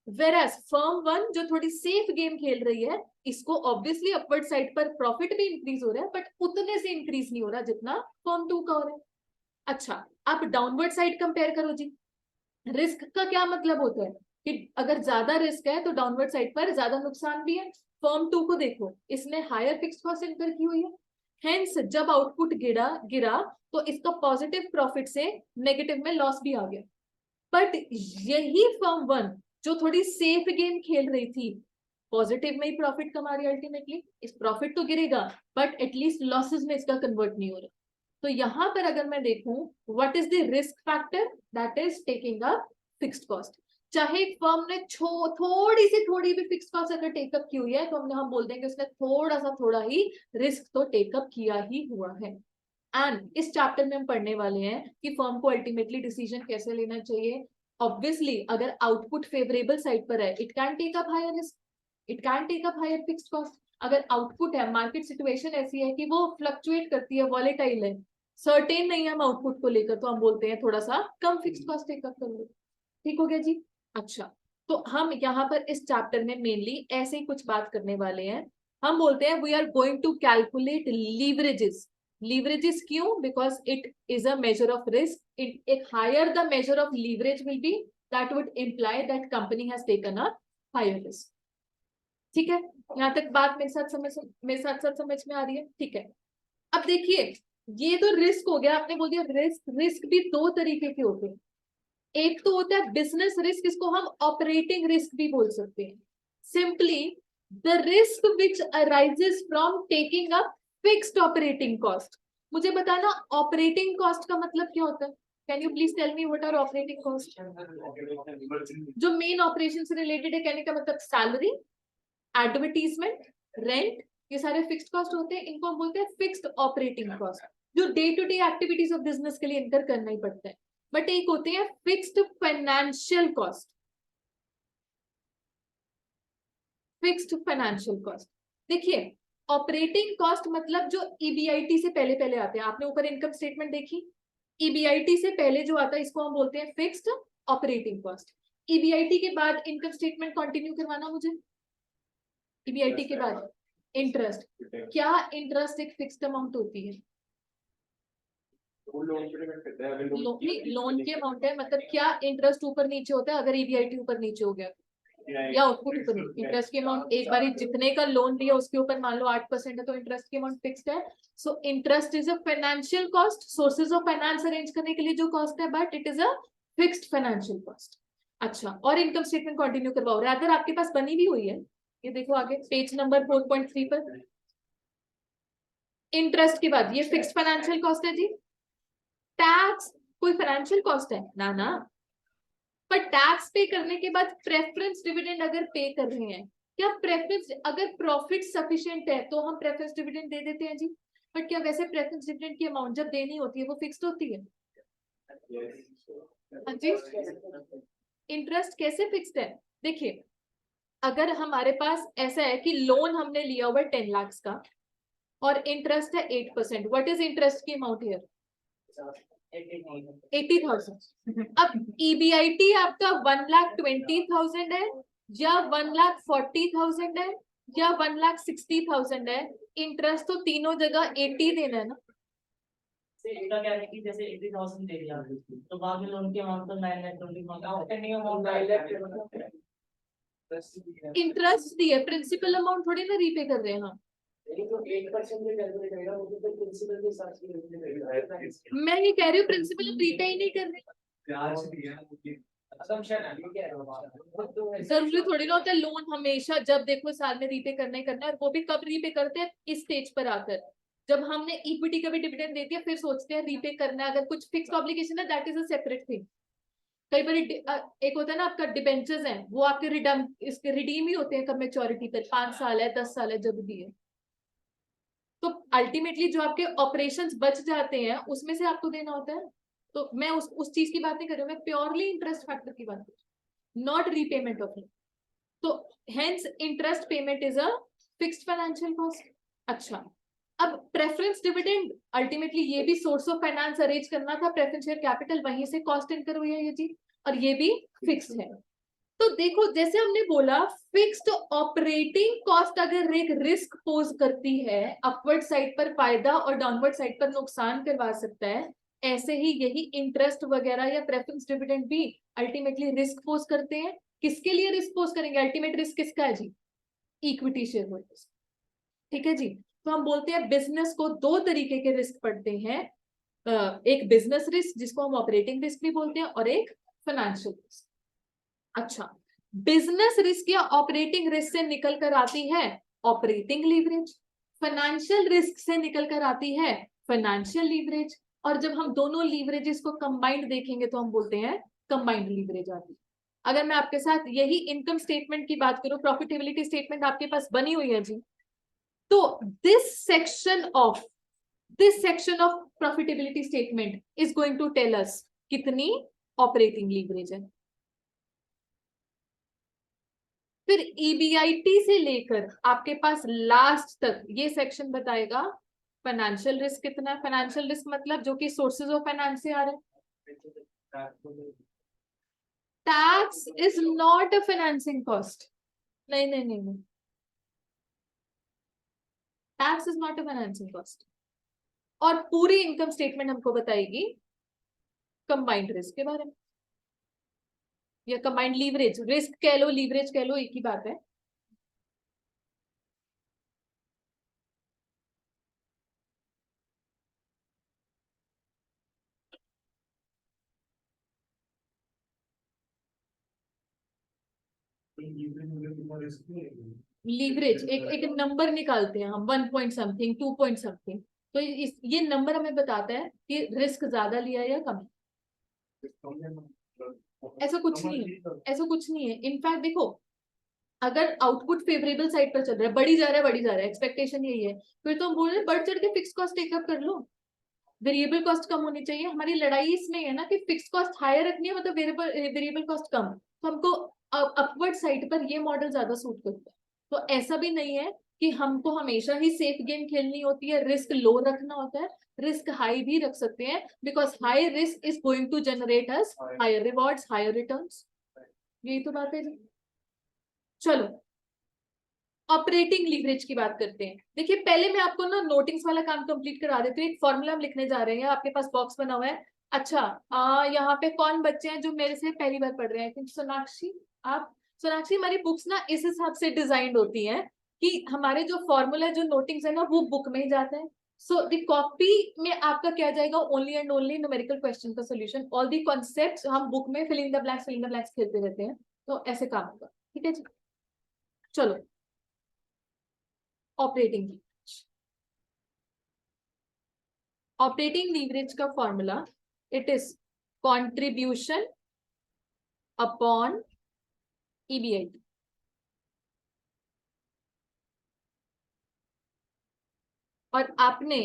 Whereas फर्म 1 जो थोड़ी सेफ गेम खेल रही है, इसको ऑब्वियसली अपवर्ड साइड पर प्रॉफिट भी इंक्रीज हो रहा है, बट उतने से इंक्रीज नहीं हो रहा जितना फर्म 2 का हो रहा है। अच्छा, आप डाउनवर्ड साइड कंपेयर करो जी। रिस्क का क्या मतलब होता है कि अगर ज्यादा रिस्क है तो डाउनवर्ड साइड पर ज्यादा नुकसान भी है। फर्म 2 को देखो, इसने हायर फिक्स्ड कॉस्ट इनकर की हुई है, हेंस जब आउटपुट गिरा गिरा तो इसका पॉजिटिव प्रॉफिट से नेगेटिव में लॉस भी आ गया। बट यही फर्म 1 जो थोड़ी सेफ गेम खेल रही थी, पॉजिटिव में ही प्रॉफिट कमा रही है अल्टीमेटली। इस प्रॉफिट तो गिरेगा बट एटलीस्ट लॉसेस में इसका कन्वर्ट नहीं हो रहा। तो यहां पर अगर मैं देखूं, what is the risk factor, that is taking a fixed cost. चाहे एक फर्म ने थोड़ी भी फिक्स्ड कॉस्ट अगर टेकअप की हुई है तो हम बोल देंगे उसने थोड़ा ही रिस्क तो टेकअप किया ही हुआ है। एंड इस चैप्टर में हम पढ़ने वाले हैं कि फर्म को अल्टीमेटली डिसीजन कैसे लेना चाहिए। ऑब्वियसली अगर आउटपुट फेवरेबल साइड पर है, it can take up higher risk, it can take up higher fixed cost. अगर आउटपुट है, मार्केट सिचुएशन ऐसी है कि वो फ्लक्चुएट करती है, वॉलेटाइल है, सर्टेन नहीं है हम आउटपुट को लेकर, तो हम बोलते हैं थोड़ा सा कम फिक्स्ड कॉस्ट टेकअप कर लो। ठीक हो गया जी। अच्छा, तो हम यहाँ पर इस चैप्टर में मेनली ऐसे ही कुछ बात करने वाले हैं। हम बोलते हैं we are going to calculate leverages. Leverages क्यों? Because it is a measure of risk. It a higher the measure of leverage will be, that would imply that company has taken a higher risk. ठीक है, यहाँ तक बात मेरे साथ साथ समझ में आ रही है? ठीक है। अब देखिए, ये तो रिस्क हो गया, आपने बोल दिया रिस्क। रिस्क भी दो तरीके के होते हैं। एक तो होता है बिजनेस रिस्क, इसको हम ऑपरेटिंग रिस्क भी बोल सकते हैं। Simply the risk which arises from taking up fixed operating cost. मुझे बताना ऑपरेटिंग कॉस्ट का मतलब क्या होता है? Can you please tell me what are operating cost? जो मेन ऑपरेशन से रिलेटेड है, कहने का मतलब सैलरी, एडवर्टीजमेंट, रेंट, ये सारे फिक्स्ड कॉस्ट होते हैं, इनको हम बोलते हैं फिक्स्ड ऑपरेटिंग कॉस्ट, जो day to day activities of business के लिए इनकर करना ही पड़ता है। बट एक होते हैं fixed financial cost. Fixed financial cost, देखिए ऑपरेटिंग कॉस्ट मतलब जो ईबीआईटी से पहले पहले आते हैं। आपने ऊपर इनकम स्टेटमेंट देखी, ईबीआईटी से पहले जो आता है इसको हम बोलते हैं फिक्स्ड ऑपरेटिंग कॉस्ट। ईबीआईटी के बाद इनकम स्टेटमेंट कंटिन्यू करवाना मुझे। ईबीआईटी के बाद इंटरेस्ट, क्या इंटरेस्ट एक फिक्स्ड अमाउंट होती है? लोन की अमाउंट है, मतलब क्या इंटरेस्ट ऊपर नीचे होता है अगर ईबीआईटी ऊपर नीचे हो गया, या आउटपुट ऊपर नीचे? इंटरेस्ट की अमाउंट एक बार जितने का लोन लिया उसके ऊपर मान लो 8% है तो इंटरेस्ट की अमाउंट फिक्स्ड है। So interest is a financial cost, sources of finance arrange करने के लिए जो कॉस्ट है, but it is a fixed financial cost. अच्छा, और इनकम स्टेटमेंट कंटिन्यू करवाओ, रादर आपके पास बनी भी हुई है, ये देखो आगे पेज नंबर 4.3 पर। इंटरेस्ट के बाद ये फिक्स्ड फाइनेंशियल कॉस्ट है जी। टैक्स कोई फाइनेंशियल कॉस्ट है ना? ना। पर टैक्स पे करने के बाद प्रेफरेंस डिविडेंड अगर पे कर रहे हैं, क्या प्रेफरेंस, अगर प्रॉफिट सफिशिएंट है तो हम प्रेफरेंस डिविडेंड दे देते हैं जी। बट क्या वैसे प्रेफरेंस डिविडेंड की अमाउंट जब देनी होती है वो फिक्स्ड होती है? हाँ जी, इंटरेस्ट कैसे फिक्स्ड है? देखिए, अगर हमारे पास ऐसा है कि लोन हमने लिया हुआ 10 लाख का और इंटरेस्ट है 8%, व्हाट इज इंटरेस्ट की अमाउंट हियर? 80,000। अब ईबीआईटी आपका 1,20,000 है या 1,40,000 है या 1,60,000 है, इंटरेस्ट तो तीनों जगह 80 देना है ना। इनका क्या है कि जैसे 80,000 दे दिया तो बाकी लोन की अमाउंट तो 9,20,000 इंटरेस्ट दिए, प्रिंसिपल अमाउंट थोड़ी ना रीपे कर रहे हैं हम। मैं ये कह रही हूँ प्रिंसिपल हम रीपे ही नहीं कर रहे। जरूरी थोड़ी ना होता है लोन हमेशा जब देखो साल में रीपे करना ही करना है, और वो भी कब रीपे करते हैं? इस स्टेज पर आकर, जब हमने इक्विटी का भी डिविडेंड दे दिया फिर सोचते हैं रीपे करना है। अगर कुछ फिक्स ऑब्लिगेशन है that is a separate thing. कई बार एक होता है ना आपका डिबेंचर्स हैं, वो आपके इसके रिडीम ही होते हैं कब मैच्योरिटी पर, 5 साल है 10 साल है जब भी है। तो अल्टीमेटली जो आपके ऑपरेशंस बच जाते हैं उसमें से आपको देना होता है। तो मैं उस चीज की बात नहीं कर रही हूँ, मैं प्योरली इंटरेस्ट फैक्टर की बात कर रही हूँ, नॉट रीपेमेंट ऑफ इट। तो hence interest payment is a fixed financial cost. अच्छा, अब प्रेफरेंस डिविडेंड अल्टीमेटली ये भी सोर्स ऑफ फाइनेंस अरेंज करना था, प्रेफरेंस शेयर कैपिटल वहीं से कॉस्ट इनकर हुई है ये जी, और ये भी फिक्स्ड है। तो देखो जैसे हमने बोला फिक्स्ड ऑपरेटिंग कॉस्ट अगर एक रिस्क पोज करती है, अपवर्ड साइड पर फायदा और डाउनवर्ड साइड पर नुकसान करवा सकता है, ऐसे ही यही इंटरेस्ट वगैरह या प्रेफरेंस डिविडेंड भी अल्टीमेटली रिस्क पोज करते हैं। किसके लिए रिस्क पोज करेंगे? अल्टीमेट रिस्क किसका है जी? Equity share holders. ठीक है जी। तो हम बोलते हैं बिजनेस को दो तरीके के रिस्क पड़ते हैं, एक बिजनेस रिस्क जिसको हम ऑपरेटिंग रिस्क भी बोलते हैं, और एक फाइनेंशियल रिस्क। अच्छा, बिजनेस रिस्क या ऑपरेटिंग रिस्क से निकल कर आती है ऑपरेटिंग लीवरेज, फाइनेंशियल रिस्क से निकल कर आती है फाइनेंशियल लीवरेज, और जब हम दोनों लीवरेजेस को कंबाइंड देखेंगे तो हम बोलते हैं कंबाइंड लीवरेज आती है। अगर मैं आपके साथ यही इनकम स्टेटमेंट की बात करूं, प्रॉफिटेबिलिटी स्टेटमेंट आपके पास बनी हुई है जी, तो this section of profitability statement is going to tell us कितनी ऑपरेटिंग लीवरेज है। फिर ईबीआईटी से लेकर आपके पास लास्ट तक ये सेक्शन बताएगा फाइनेंशियल रिस्क कितना है। फाइनेंशियल रिस्क मतलब जो कि सोर्सेज ऑफ फाइनेंस से आ रहे हैं। Tax is not a financing cost. नहीं नहीं नहीं नहीं, tax is not a financing cost. और पूरी इनकम स्टेटमेंट हमको बताएगी कंबाइंड रिस्क के बारे में, या कंबाइंड लीवरेज, रिस्क कह लो लीवरेज कह लो एक ही बात है। लीवरेज एक नंबर निकालते हैं हम, 1 पॉइंट समथिंग 2 पॉइंट समथिंग, तो ये नंबर हमें बताता है कि रिस्क ज्यादा लिया या कम। ऐसा कुछ नहीं है, ऐसा कुछ नहीं है। इनफैक्ट देखो, अगर आउटपुट फेवरेबल साइड पर चल रहा है, बढ़ी जा रहा है बढ़ी जा रहा है, एक्सपेक्टेशन यही है, फिर तो हम बोल रहे हैं बढ़ चढ़ के फिक्स कॉस्ट टेकअप कर लो, वेरिएबल कॉस्ट कम होनी चाहिए। हमारी लड़ाई इसमें है ना कि फिक्स कॉस्ट हायर रखनी है, मतलब वेरिएबल कॉस्ट कम, तो हमको अपवर्ड साइड पर ये मॉडल ज्यादा सूट करता है। तो ऐसा भी नहीं है कि हमको हमेशा ही सेफ गेम खेलनी होती है, रिस्क लो रखना होता है, रिस्क हाई भी रख सकते हैं, because high risk is going to generate us higher rewards higher returns. यही तो बात है जी। चलो ऑपरेटिंग लीवरेज की बात करते हैं। देखिए पहले मैं आपको ना नोटिंग्स वाला काम कंप्लीट करा देती हूँ। एक फॉर्मूला हम लिखने जा रहे हैं, आपके पास बॉक्स बना हुआ है। अच्छा, यहाँ पे कौन बच्चे हैं जो मेरे से पहली बार पढ़ रहे हैं? सोनाक्षी, आप? सोनाक्षी, हमारी बुक्स ना इस हिसाब से डिजाइंड होती हैं कि हमारे जो फॉर्मूला जो नोटिंग्स है ना वो बुक में ही जाता है। सो द कॉपी में आपका क्या जाएगा? Only and only numerical question का सोल्यूशन, ऑल दी कॉन्सेप्ट्स हम बुक में फिल इन द ब्लैंक्स खेलते रहते हैं, तो ऐसे काम होगा। ठीक है जी। चलो, ऑपरेटिंग ऑपरेटिंग लीवरेज का formula, it is contribution upon EBIT. और आपने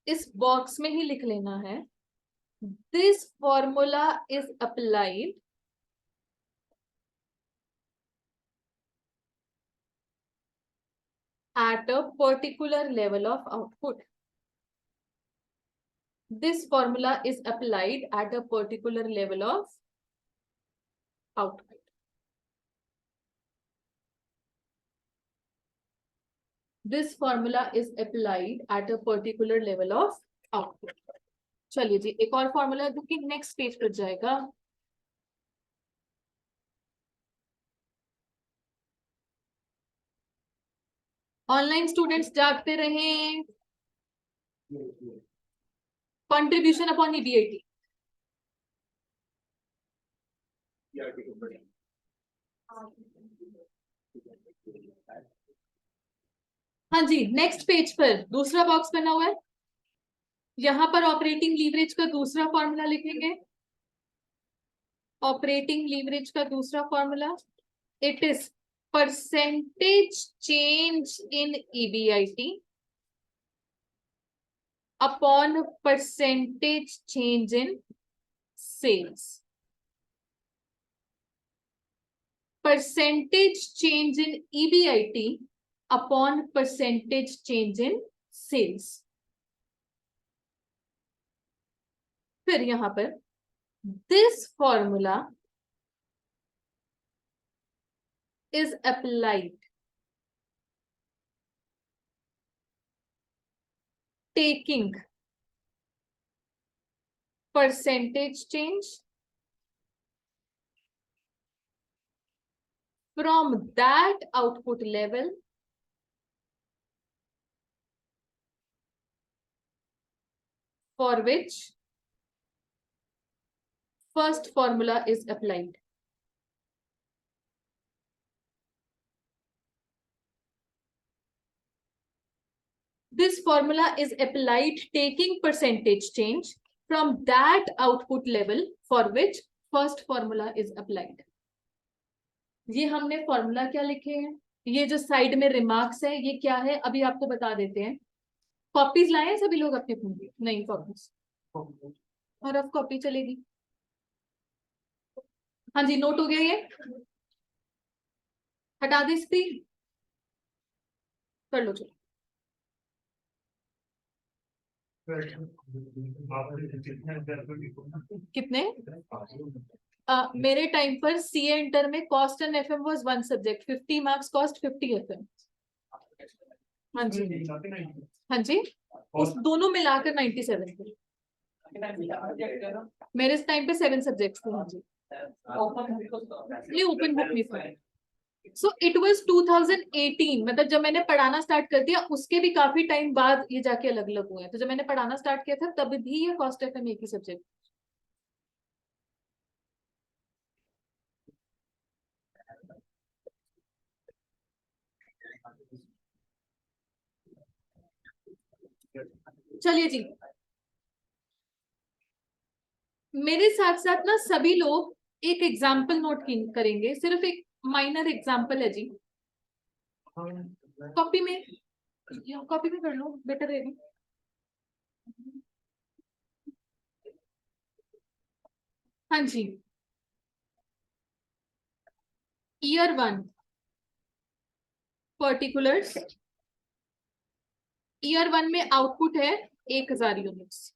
इस बॉक्स में ही लिख लेना है, this formula is applied at a particular level of output. This formula is applied at a particular level of output. This formula is applied at a particular level of output. चलिए जी, एक और formula जो कि next page पर जाएगा. Online students जागते रहें. Contribution upon EBIT. हाँ जी, नेक्स्ट पेज पर दूसरा बॉक्स बना हुआ है. यहां पर ऑपरेटिंग लीवरेज का दूसरा फॉर्मूला लिखेंगे. ऑपरेटिंग लीवरेज का दूसरा formula, it is percentage change in EBIT upon percentage change in sales. Percentage change in EBIT upon percentage change in sales. फिर यहां पर this formula is applied taking percentage change from that output level for which first formula is applied. This formula is applied taking percentage change from that output level for which first formula is applied. ये हमने formula क्या लिखे हैं, ये जो side में remarks है ये क्या है अभी आपको बता देते हैं. कॉपीज लाए सभी लोग अपने फोन की? नहीं कॉपीज और अब कॉपी चलेगी. हाँ जी, नोट हो गया ये. हटा दे स्क्रीन, कर लो चलो. कितने मेरे टाइम पर सीए इंटर में cost and FM was one subject, 50 marks cost, 50 FM. हाँ जी हाँ जी, उस दोनों मिलाकर 97 थे. मेरे टाइम पे 7 सब्जेक्ट्स थे. हाँ जी, नहीं ओपन बुक नहीं था. सो इट वाज 2018, मतलब जब मैंने पढ़ाना स्टार्ट कर दिया उसके भी काफी टाइम बाद ये जाके अलग अलग हुए हैं. तो जब मैंने पढ़ाना स्टार्ट किया था तब भी ये कॉस्ट एफएम एक ही सब्जेक्ट. चलिए जी, मेरे साथ साथ ना सभी लोग एक एग्जाम्पल नोट करेंगे. सिर्फ एक माइनर एग्जाम्पल है जी. कॉपी में कर लो, बेटर रहेगा. हाँ जी, ईयर 1 पर्टिकुलर्स. ईयर 1 में आउटपुट है 1000 units.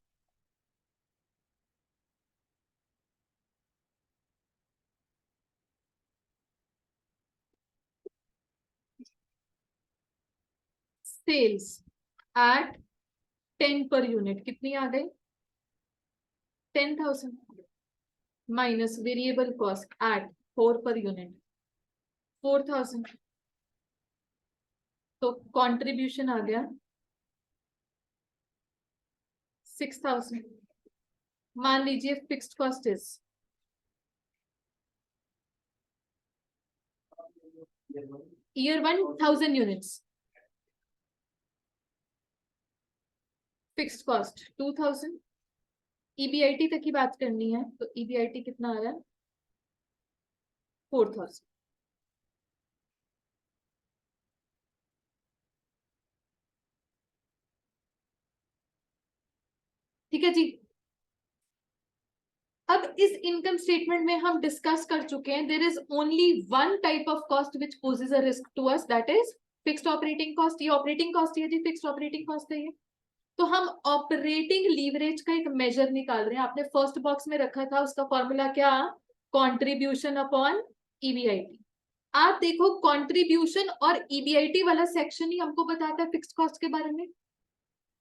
Sales eight 10 per unit कितनी आ गई? 10,000 minus variable cost at 4 per unit 4,000. तो कंट्रीब्यूशन आ गया 6,000. मान लीजिए fixed cost is year 1 1000 units, fixed cost 2000. EBIT तक की बात करनी है तो ईबीआईटी कितना आ रहा है? 4000. ठीक है जी। अब इस इनकम स्टेटमेंट में हम डिस्कस कर चुके हैं, there is only one type of cost which poses a risk to us, that is fixed operating cost. ये ऑपरेटिंग कॉस्ट है जी, फिक्स्ड ऑपरेटिंग कॉस्ट है ये। तो हम ऑपरेटिंग लीवरेज का एक मेजर निकाल रहे हैं। आपने फर्स्ट बॉक्स में रखा था, उसका फॉर्मूला क्या, कंट्रीब्यूशन अपॉन ईबीआईटी। आप देखो कंट्रीब्यूशन और ईबीआईटी वाला सेक्शन ही हमको बताता है फिक्स्ड कॉस्ट के बारे में।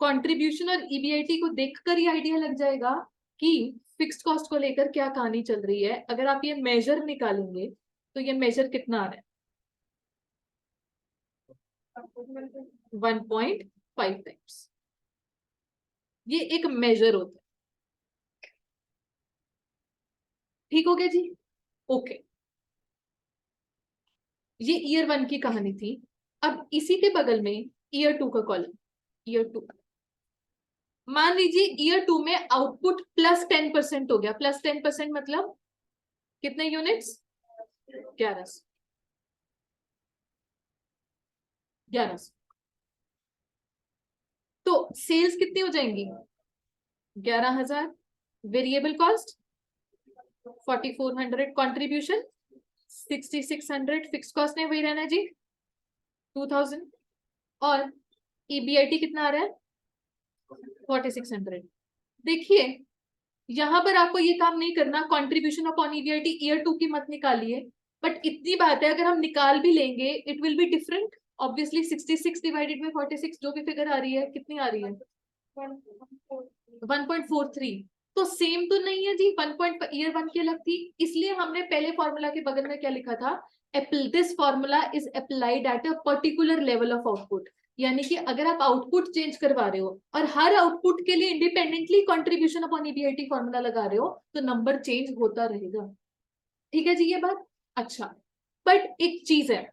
कंट्रीब्यूशन और ईबीआईटी को देखकर ही आइडिया लग जाएगा कि फिक्स्ड कॉस्ट को लेकर क्या कहानी चल रही है। अगर आप ये मेजर निकालेंगे तो ये मेजर कितना आ रहा है, 1.5 टाइम्स। ये एक मेजर होता है। ठीक हो गया जी, ओके। ये ईयर 1 की कहानी थी। अब इसी के बगल में ईयर 2 का कॉलम, ईयर 2। मान लीजिए ईयर 2 में आउटपुट प्लस 10% हो गया। प्लस 10% मतलब कितने यूनिट्स, 1100। 1100। तो सेल्स कितनी हो जाएंगी, 11,000। Variable cost 4400, contribution 6600, fix cost ने वही रहना जी 2000, और ईबीआईटी कितना आ रहा है 4600। देखिए यहां पर आपको ये काम नहीं करना, कंट्रीब्यूशन अपॉन ईबीआईटी ईयर 2 की मत निकालिए, बट इतनी बात है अगर हम निकाल भी लेंगे it will be different obviously. 66 divided by 46 जो भी फिगर आ रही है कितनी आ रही है, 1.43। तो सेम तो नहीं है जी, ईयर 1 की अलग थी, इसलिए हमने पहले फॉर्मूला के बगल में क्या लिखा था, this formula is applied at a particular level of output. यानी कि अगर आप आउटपुट चेंज करवा रहे हो और हर आउटपुट के लिए independently contribution upon EBIT formula लगा रहे हो तो नंबर चेंज होता रहेगा। ठीक है जी ये बात, अच्छा। बट एक चीज है,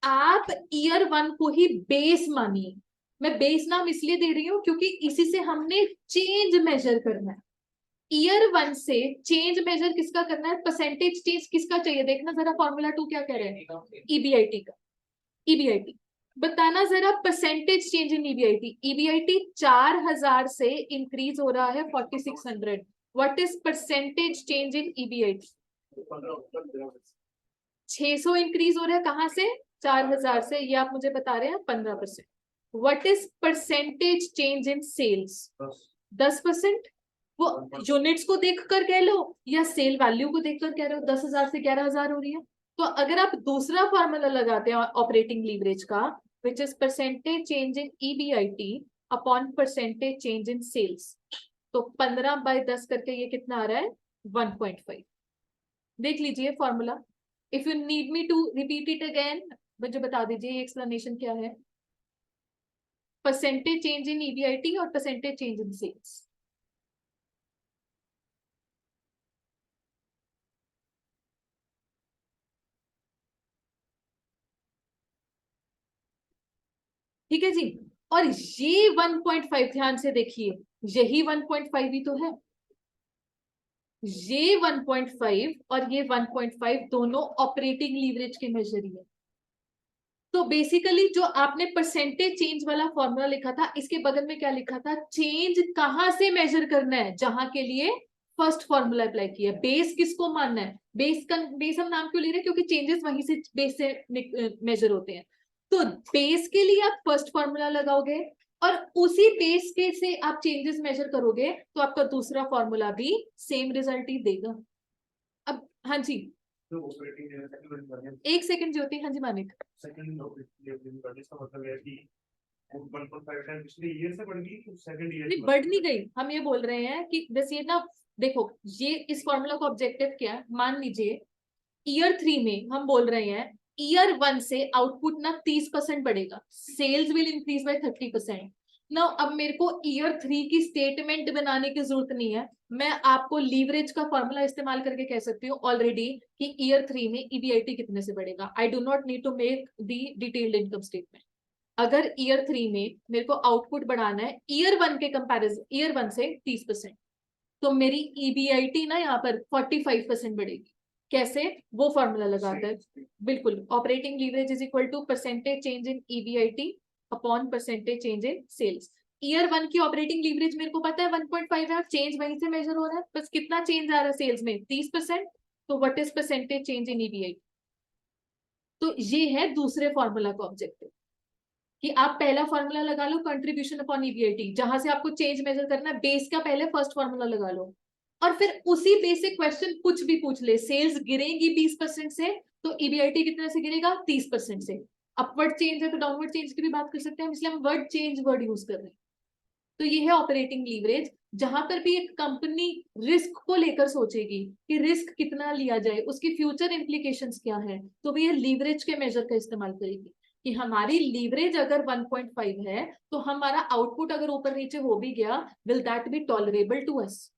आप ईयर 1 को ही बेस मानिए। मैं बेस नाम इसलिए दे रही हूं क्योंकि इसी से हमने चेंज मेजर करना है। ईयर 1 से चेंज मेजर किसका करना है, परसेंटेज चेंज किसका चाहिए, देखना जरा फॉर्मूला 2 क्या कह रहे हैं, ईबीआईटी का। ईबीआईटी बताना जरा, percentage change in EBIT. EBIT 4000 से इंक्रीज हो रहा है 4600। What is percentage change in EBIT, 600 increase हो रहा है कहां से, 4000 से, ये आप मुझे बता रहे हैं 15%। What is percentage change in sales, 10%। वो यूनिट्स को देखकर कह लो या सेल वैल्यू को देखकर कह रहे हो, 10,000 से 11,000 हो रही है। तो अगर आप दूसरा फॉर्मूला लगाते हैं ऑपरेटिंग लीवरेज का, which is percentage change in EBIT upon percentage change in sales, तो 15/10 करके ये कितना आ रहा है 1.5। देख लीजिए formula. If you need me to repeat it again मुझे बता दीजिए एक्सप्लेनेशन क्या है, परसेंटेज चेंज इन ईबीआईटी और परसेंटेज चेंज इन सेल्स। ठीक है जी, और ये 1.5 ध्यान से देखिए, यही 1.5 ही तो है। ये 1.5 और ये 1.5 दोनों ऑपरेटिंग लीवरेज के मेजर ही है। तो बेसिकली जो आपने परसेंटेज चेंज वाला फॉर्मूला लिखा था, इसके बगल में क्या लिखा था, चेंज कहां से मेजर करना है, जहां के लिए फर्स्ट फॉर्मूला अप्लाई किया। बेस किसको मानना है, बेस हम नाम क्यों ले रहे हैं, क्योंकि चेंजेस वहीं से बेस से मेजर होते हैं। तो बेस के लिए आप फर्स्ट फॉर्मूला लगाओगे और उसी बेस के से आप चेंजेस मेजर करोगे तो आपका दूसरा फॉर्मूला भी सेम रिजल्ट ही देगा। अब हाँ जी, एक सेकंड ज्योति, हाँ जी मानिक। सेकंड इसका मतलब है कि 1.5 टाइम पिछले ईयर से बढ़ गई तो सेकंड ईयर नहीं बढ़ नहीं गई, हम ये बोल रहे हैं कि बस ये ना देखो, ये इस फॉर्मूला का ऑब्जेक्टिव क्या है, मान लीजिए ईयर 3 में हम बोल रहे हैं ईयर 1 से आउटपुट ना 30% बढ़ेगा, सेल्स विल इंक्रीज बाय 30%। ना अब मेरे को ईयर 3 की स्टेटमेंट बनाने की जरूरत नहीं है, मैं आपको लीवरेज का फॉर्मूला इस्तेमाल करके कह सकती हूँ ऑलरेडी कि ईयर 3 में ईबीआईटी कितने से बढ़ेगा। I do not need to make the detailed income statement. अगर ईयर 3 में मेरे को आउटपुट बढ़ाना है ईयर 1 के कंपैरिजन, ईयर 1 से 30%, तो मेरी ईबीआईटी ना यहाँ पर 45% बढ़ेगी। कैसे, वो फॉर्मूला लगाकर बिल्कुल, operating leverage is equal to percentage change in EBIT upon percentage change in sales. Year 1 की ऑपरेटिंग लीवरेज मेरे को पता है 1.5 है, चेंज वहीं से मेजर हो रहा है, बस कितना चेंज आ रहा है सेल्स में 30%, तो what is percentage change in EBIT. तो ये है दूसरे फॉर्मूला का ऑब्जेक्टिव कि आप पहला फॉर्मूला लगा लो कंट्रीब्यूशन अपॉन ईबीआईटी, जहां से आपको चेंज मेजर करना है, बेस का पहले फर्स्ट फॉर्मूला लगा लो, और फिर उसी बेसिक क्वेश्चन कुछ भी पूछ ले, सेल्स गिरेगी 20% से तो ईबीआईटी कितने से गिरेगा 30% से, अपवर्ड चेंज है तो डाउनवर्ड चेंज की भी बात कर सकते हैं, इसलिए हम वर्ड चेंज वर्ड यूज कर रहे हैं। तो ये है ऑपरेटिंग लीवरेज, जहां पर भी एक कंपनी रिस्क को लेकर सोचेगी कि रिस्क कितना लिया जाए, उसकी फ्यूचर इंप्लीकेशंस क्या है, तो भी ये लीवरेज के मेजर का इस्तेमाल करेगी कि हमारी लीवरेज अगर 1.5 है तो हमारा आउटपुट अगर ऊपर नीचे हो भी गया, will that be tolerable to us.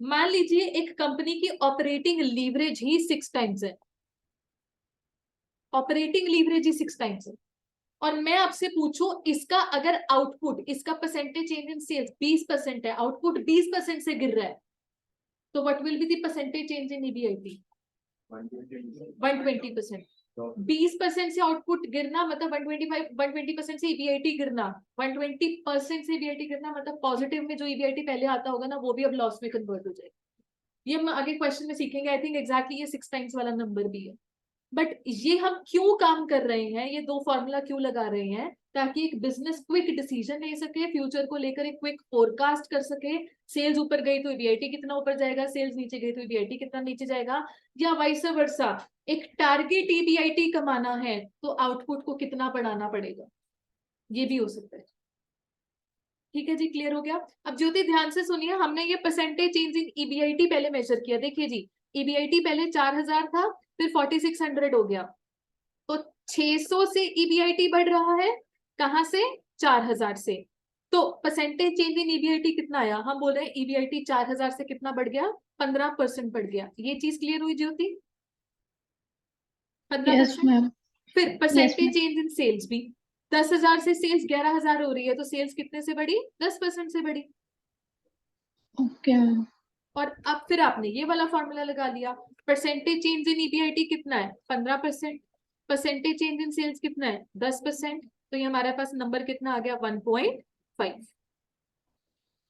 मान लीजिए एक कंपनी की ऑपरेटिंग लीवरेज ही 6 टाइम्स है, ऑपरेटिंग लीवरेज ही 6 टाइम्स है, और मैं आपसे पूछूं इसका अगर आउटपुट, इसका परसेंटेज चेंज इन सेल्स 20% है, आउटपुट 20% से गिर रहा है, तो what will be the percentage change in EBIT 120%। 20% से आउटपुट गिरना मतलब 120% से ईबीआईटी गिरना, 120% से ईबीआईटी गिरना मतलब पॉजिटिव में जो ईबीआईटी पहले आता होगा ना वो भी अब लॉस में कन्वर्ट हो जाएगा। ये हम आगे क्वेश्चन में सीखेंगे, आई थिंक एग्जैक्टली ये 6 टाइम्स वाला नंबर भी है। बट ये हम क्यों काम कर रहे हैं, ये दो फॉर्मूला क्यों लगा रहे हैं, ताकि एक बिजनेस क्विक डिसीजन ले सके, फ्यूचर को लेकर एक क्विक फोरकास्ट कर सके, सेल्स ऊपर गई तो ईबीआईटी कितना ऊपर जाएगा, सेल्स नीचे गई तो ईबीआईटी कितना नीचे जाएगा, या वाइस वर्सा, एक टारगेट ईबीआईटी कमाना है तो आउटपुट को कितना बढ़ाना पड़ेगा, ये भी हो सकता है। ठीक है जी, क्लियर हो गया। अब ज्योति ध्यान से सुनिए, हमने ये परसेंटेज चेंज इन ईबीआईटी पहले मेजर किया, देखिए जी ईबीआईटी पहले 4000 था, फिर 4600 हो गया, तो 600 से ईबीआईटी बढ़ रहा है, कहां से 4000 से, तो परसेंटेज चेंज इन ईबीआईटी कितना आया, हम बोल रहे हैं ईबीआईटी 4000 से कितना बढ़ गया, 15% बढ़ गया। ये चीज क्लियर हुई ज्योति, 15%। मैम। फिर yes percentage ma'am. Change in sales भी, 10,000 से सेल्स 11,000 हो रही है, तो सेल्स कितने से बढ़ी, 10% से बढ़ी। Okay ma'am. और अब फिर आपने ये वाला फॉर्मूला लगा लिया, परसेंटेज चेंज इन ईबीआईटी कितना है 15%, परसेंटेज चेंज इन सेल्स कितना है 10%, तो ये हमारे पास नंबर कितना आ गया 1.5।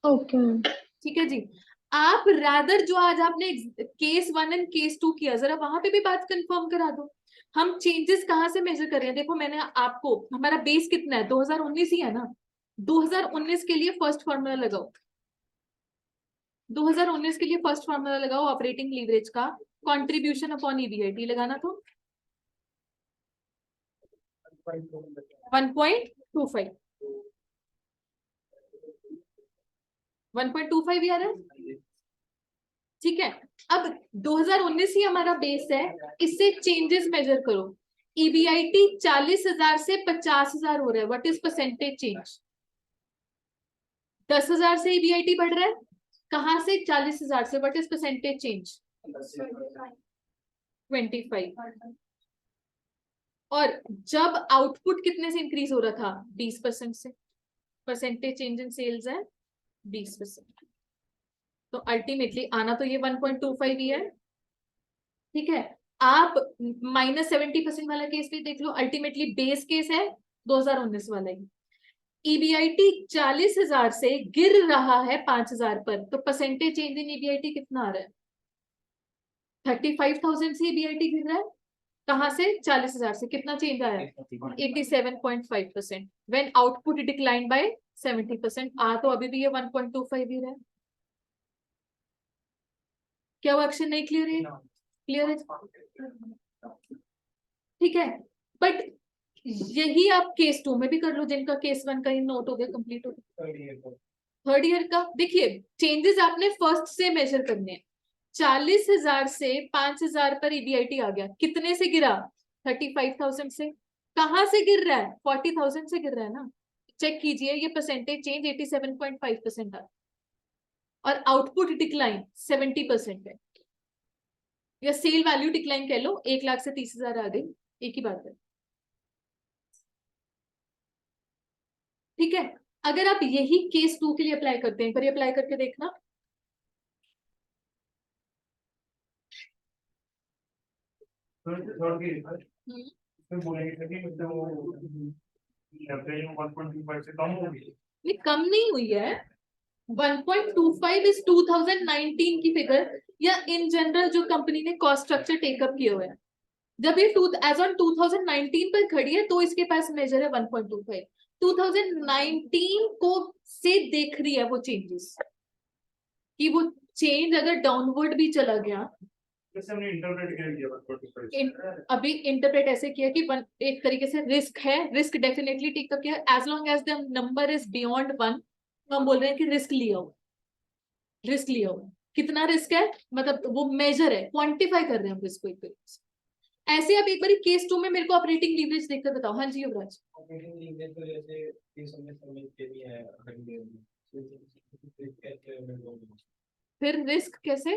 Okay ma'am. ठीक है जी। आप रादर जो आज आपने केस 1 एंड केस 2 किया, जरा वहां पे भी बात कंफर्म करा दो, हम चेंजेस कहां से मेजर कर रहे हैं। देखो मैंने आपको, हमारा बेस कितना है 2019 ही है ना, 2019 के लिए फर्स्ट फॉर्मूला लगाओ, 2019 के लिए फर्स्ट फॉर्मूला लगाओ ऑपरेटिंग लीवरेज का, कंट्रीब्यूशन अपॉन ईबीआईटी लगाना, तो 1.25, 1.25 ही आ रहा है। ठीक है, अब 2019 ही हमारा बेस है, इससे चेंजेस मेजर करो, ईबीआईटी 40,000 से 50,000 हो रहा है, व्हाट इज परसेंटेज चेंज, 10,000 से ईबीआईटी बढ़ रहा है, कहां से 40,000 से, व्हाट इज परसेंटेज चेंज 25। और जब आउटपुट कितने से इंक्रीज हो रहा था 20% से, परसेंटेज चेंज इन सेल्स है 20%, तो अल्टीमेटली आना तो ये 1.25 ही है। ठीक है, आप -70% वाला केस भी देख लो, अल्टीमेटली बेस केस है 2019 वाला ही, ईबीआईटी 40,000 से गिर रहा है 5,000 पर, तो परसेंटेज चेंज इन ईबीआईटी कितना आ रहा है 35,000 से ईबीआईटी गिर रहा है, कहां से 40,000 से, कितना चेंज आया 87.5%, व्हेन आउटपुट डिक्लाइन बाय 70%, आ तो अभी भी ये 1.25 ही रहा है। क्या वो एक्शन नहीं क्लियर है, क्लियर है, ठीक है। बट यही आप केस 2 में भी कर लो, जिनका केस 1 का ही नोट हो गया, कंप्लीट हो गया। थर्ड ईयर का देखिए, चेंजेस आपने फर्स्ट से मेजर करने हैं, 40,000 से 5,000 पर ईबीआईटी आ गया, कितने से गिरा 35,000 से, कहां से गिर रहा है 40,000 से गिर रहा है ना, चेक कीजिए, ये परसेंटेज चेंज 87.5% है, और आउटपुट डिक्लाइन 70% है, या सेल वैल्यू डिक्लाइन कह लो, 1 लाख से 30,000 आ गई, एक ही बात है। ठीक है, अगर आप यही केस 2 के लिए अप्लाई करते हैं, पर ये अप्लाई करके देखना, बोलेंगे कि मतलब वो 1.25 से कम होगी। ये कम नहीं हुई है। 1.25 इज 2019 की फिगर, या इन जनरल जो कंपनी ने कॉस्ट स्ट्रक्चर टेकअप किए हुए हैं, जब ये एज ऑन 2019 पर खड़ी है तो इसके पास मेजर है 1.25। 2019 को से देख रही है वो चेंजेस, कि वो चेंज अगर डाउनवर्ड भी चला गया। जैसे हमने इंटरप्रेट किया 145 अभी इंटरप्रेट ऐसे किया कि एक तरीके से रिस्क है, रिस्क डेफिनेटली टेकअप किया, as long as the number is beyond 1, हम बोल रहे हैं कि रिस्क लिया हो, रिस्क लिया हो। कितना रिस्क है, मतलब वो मेजर है, क्वांटिफाई कर रहे हैं हम रिस्क को एक तरीके से। ऐसे आप एक बार केस 2 में मेरे को ऑपरेटिंग लीवरेज देखकर बताओ। हाँ जी युवराज। फिर रिस्क कैसे,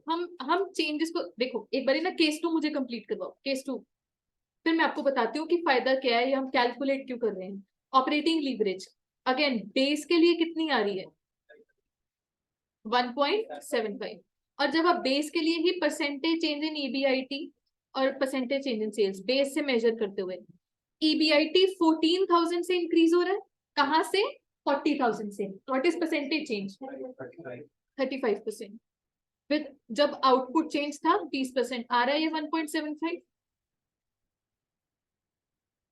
हम चेंजेस को देखो एक बार ना, केस 2 मुझे कंप्लीट करवाओ, केस 2, फिर मैं आपको बताती हूँ कि फायदा क्या है, ये हम कैलकुलेट क्यों कर रहे हैं। ऑपरेटिंग लीवरेज अगेन बेस के लिए कितनी आ रही है, 1.75, और जब आप बेस के लिए ही परसेंटेज चेंज इन ईबीआईटी और percentage change in sales base से मेजर करते हुए, ईबीआईटी 14,000 से इंक्रीज हो रहा है, कहां से, 40,000 से। What is percentage change, 35%। फिर जब आउटपुट चेंज था 20%, आ रहा है ये 1.75,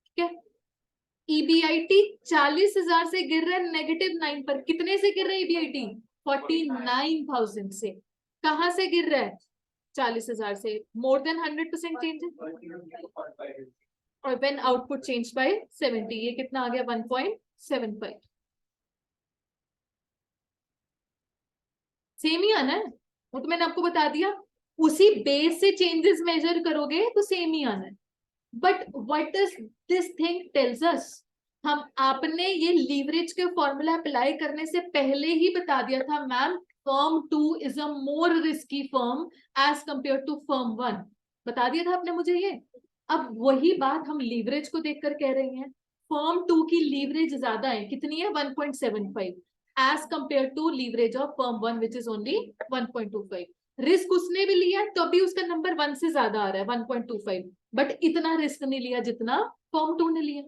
ठीक है। ईबीआईटी 40,000 से गिर रहा है -9 पर, कितने से गिर रहा है ईबीआईटी, 49,000 से। कहां से गिर रहा है, 40,000 से, मोर देन 100% चेंज है। और व्हेन आउटपुट चेंज बाय 70, ये कितना आ गया, 1.75। सेम ही आना है, वो तो मैंने आपको बता दिया, उसी बेस से चेंजेस मेजर करोगे तो सेम ही आना है। But what does this thing tells us, हम आपने ये लीवरेज के फॉर्मूला अप्लाई करने से पहले ही बता दिया था ma'am, firm 2 is a more risky firm as compare to firm 1, बता दिया था आपने मुझे ये। अब वही बात हम लीवरेज को देखकर कह रहे हैं, फर्म 2 की लीवरेज ज्यादा है, कितनी है, 1.75 as compare to leverage of firm 1 which is only 1.25। Risk उसने भी लिया तो अभी उसका नंबर 1 से ज्यादा आ रहा है, 1.25, बट इतना रिस्क नहीं लिया जितना फर्म 2 ने लिया।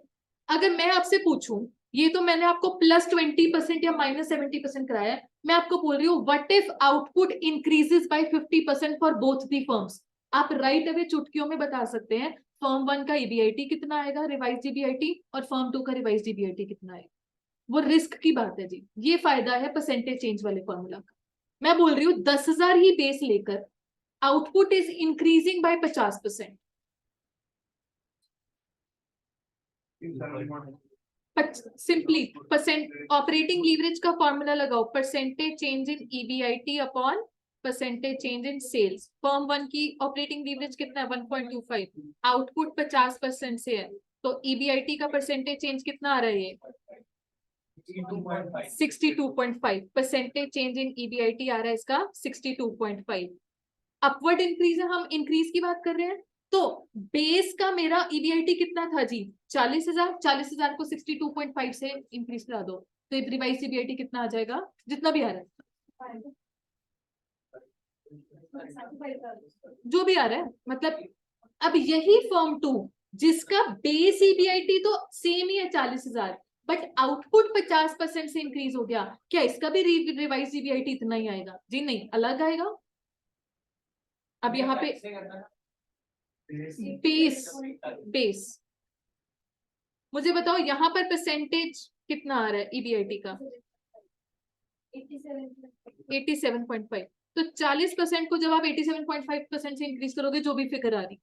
अगर मैं आपसे पूछूं, ये तो मैंने आपको +20% या -70% कराया है, मैं आपको बोल रही हूँ what if output increases by 50% for both the firms, आप राइट अवे चुटकियों में बता सकते हैं फर्म 1 का ईबीआईटी कितना आएगा रिवाइज ईबीआईटी, और फर्म 2 का रिवाइज ईबीआईटी कितना आएगा। वो रिस्क की बात है जी, ये फायदा है परसेंटेज चेंज वाले फॉर्मूला का। मैं बोल रही हूँ 10,000 ही बेस लेकर output is increasing by 50%। Simply percent operating leverage का फॉर्मूला लगाओ, percentage change in EBIT upon percentage change in sales. Firm 1 की ऑपरेटिंग लीवरेज कितना है, 1.25, आउटपुट 50% से है, तो ईबीआईटी का परसेंटेज चेंज कितना आ रहा है, ये 62.5, परसेंटेज चेंज इन ईबीआईटी आ रहा है इसका 62.5। अपवर्ड इंक्रीज है, हम इंक्रीज की बात कर रहे हैं, तो बेस का मेरा ईबीआईटी कितना था जी, 40,000, 40,000 को 62.5 से इंक्रीज करा दो, तो रिवाइज ईबीआईटी कितना आ जाएगा, जितना भी आ रहा है, जो भी आ रहा है, मतलब अब यही फर्म 2 जिसका बेस ईबीआईटी तो सेम ही है 40,000, बट आउटपुट 50% से इंक्रीज हो गया, क्या इसका भी रिवाइज ईबीआईटी इतना ही आएगा जी, नहीं अलग आएगा। अब यहाँ पे बेस बेस मुझे बताओ यहाँ पर परसेंटेज कितना आ रहा है ईबीआईटी का, 87.5, तो 40% को जब आप 87.5% से इंक्रीज करोगे, जो भी फिगर आ रही,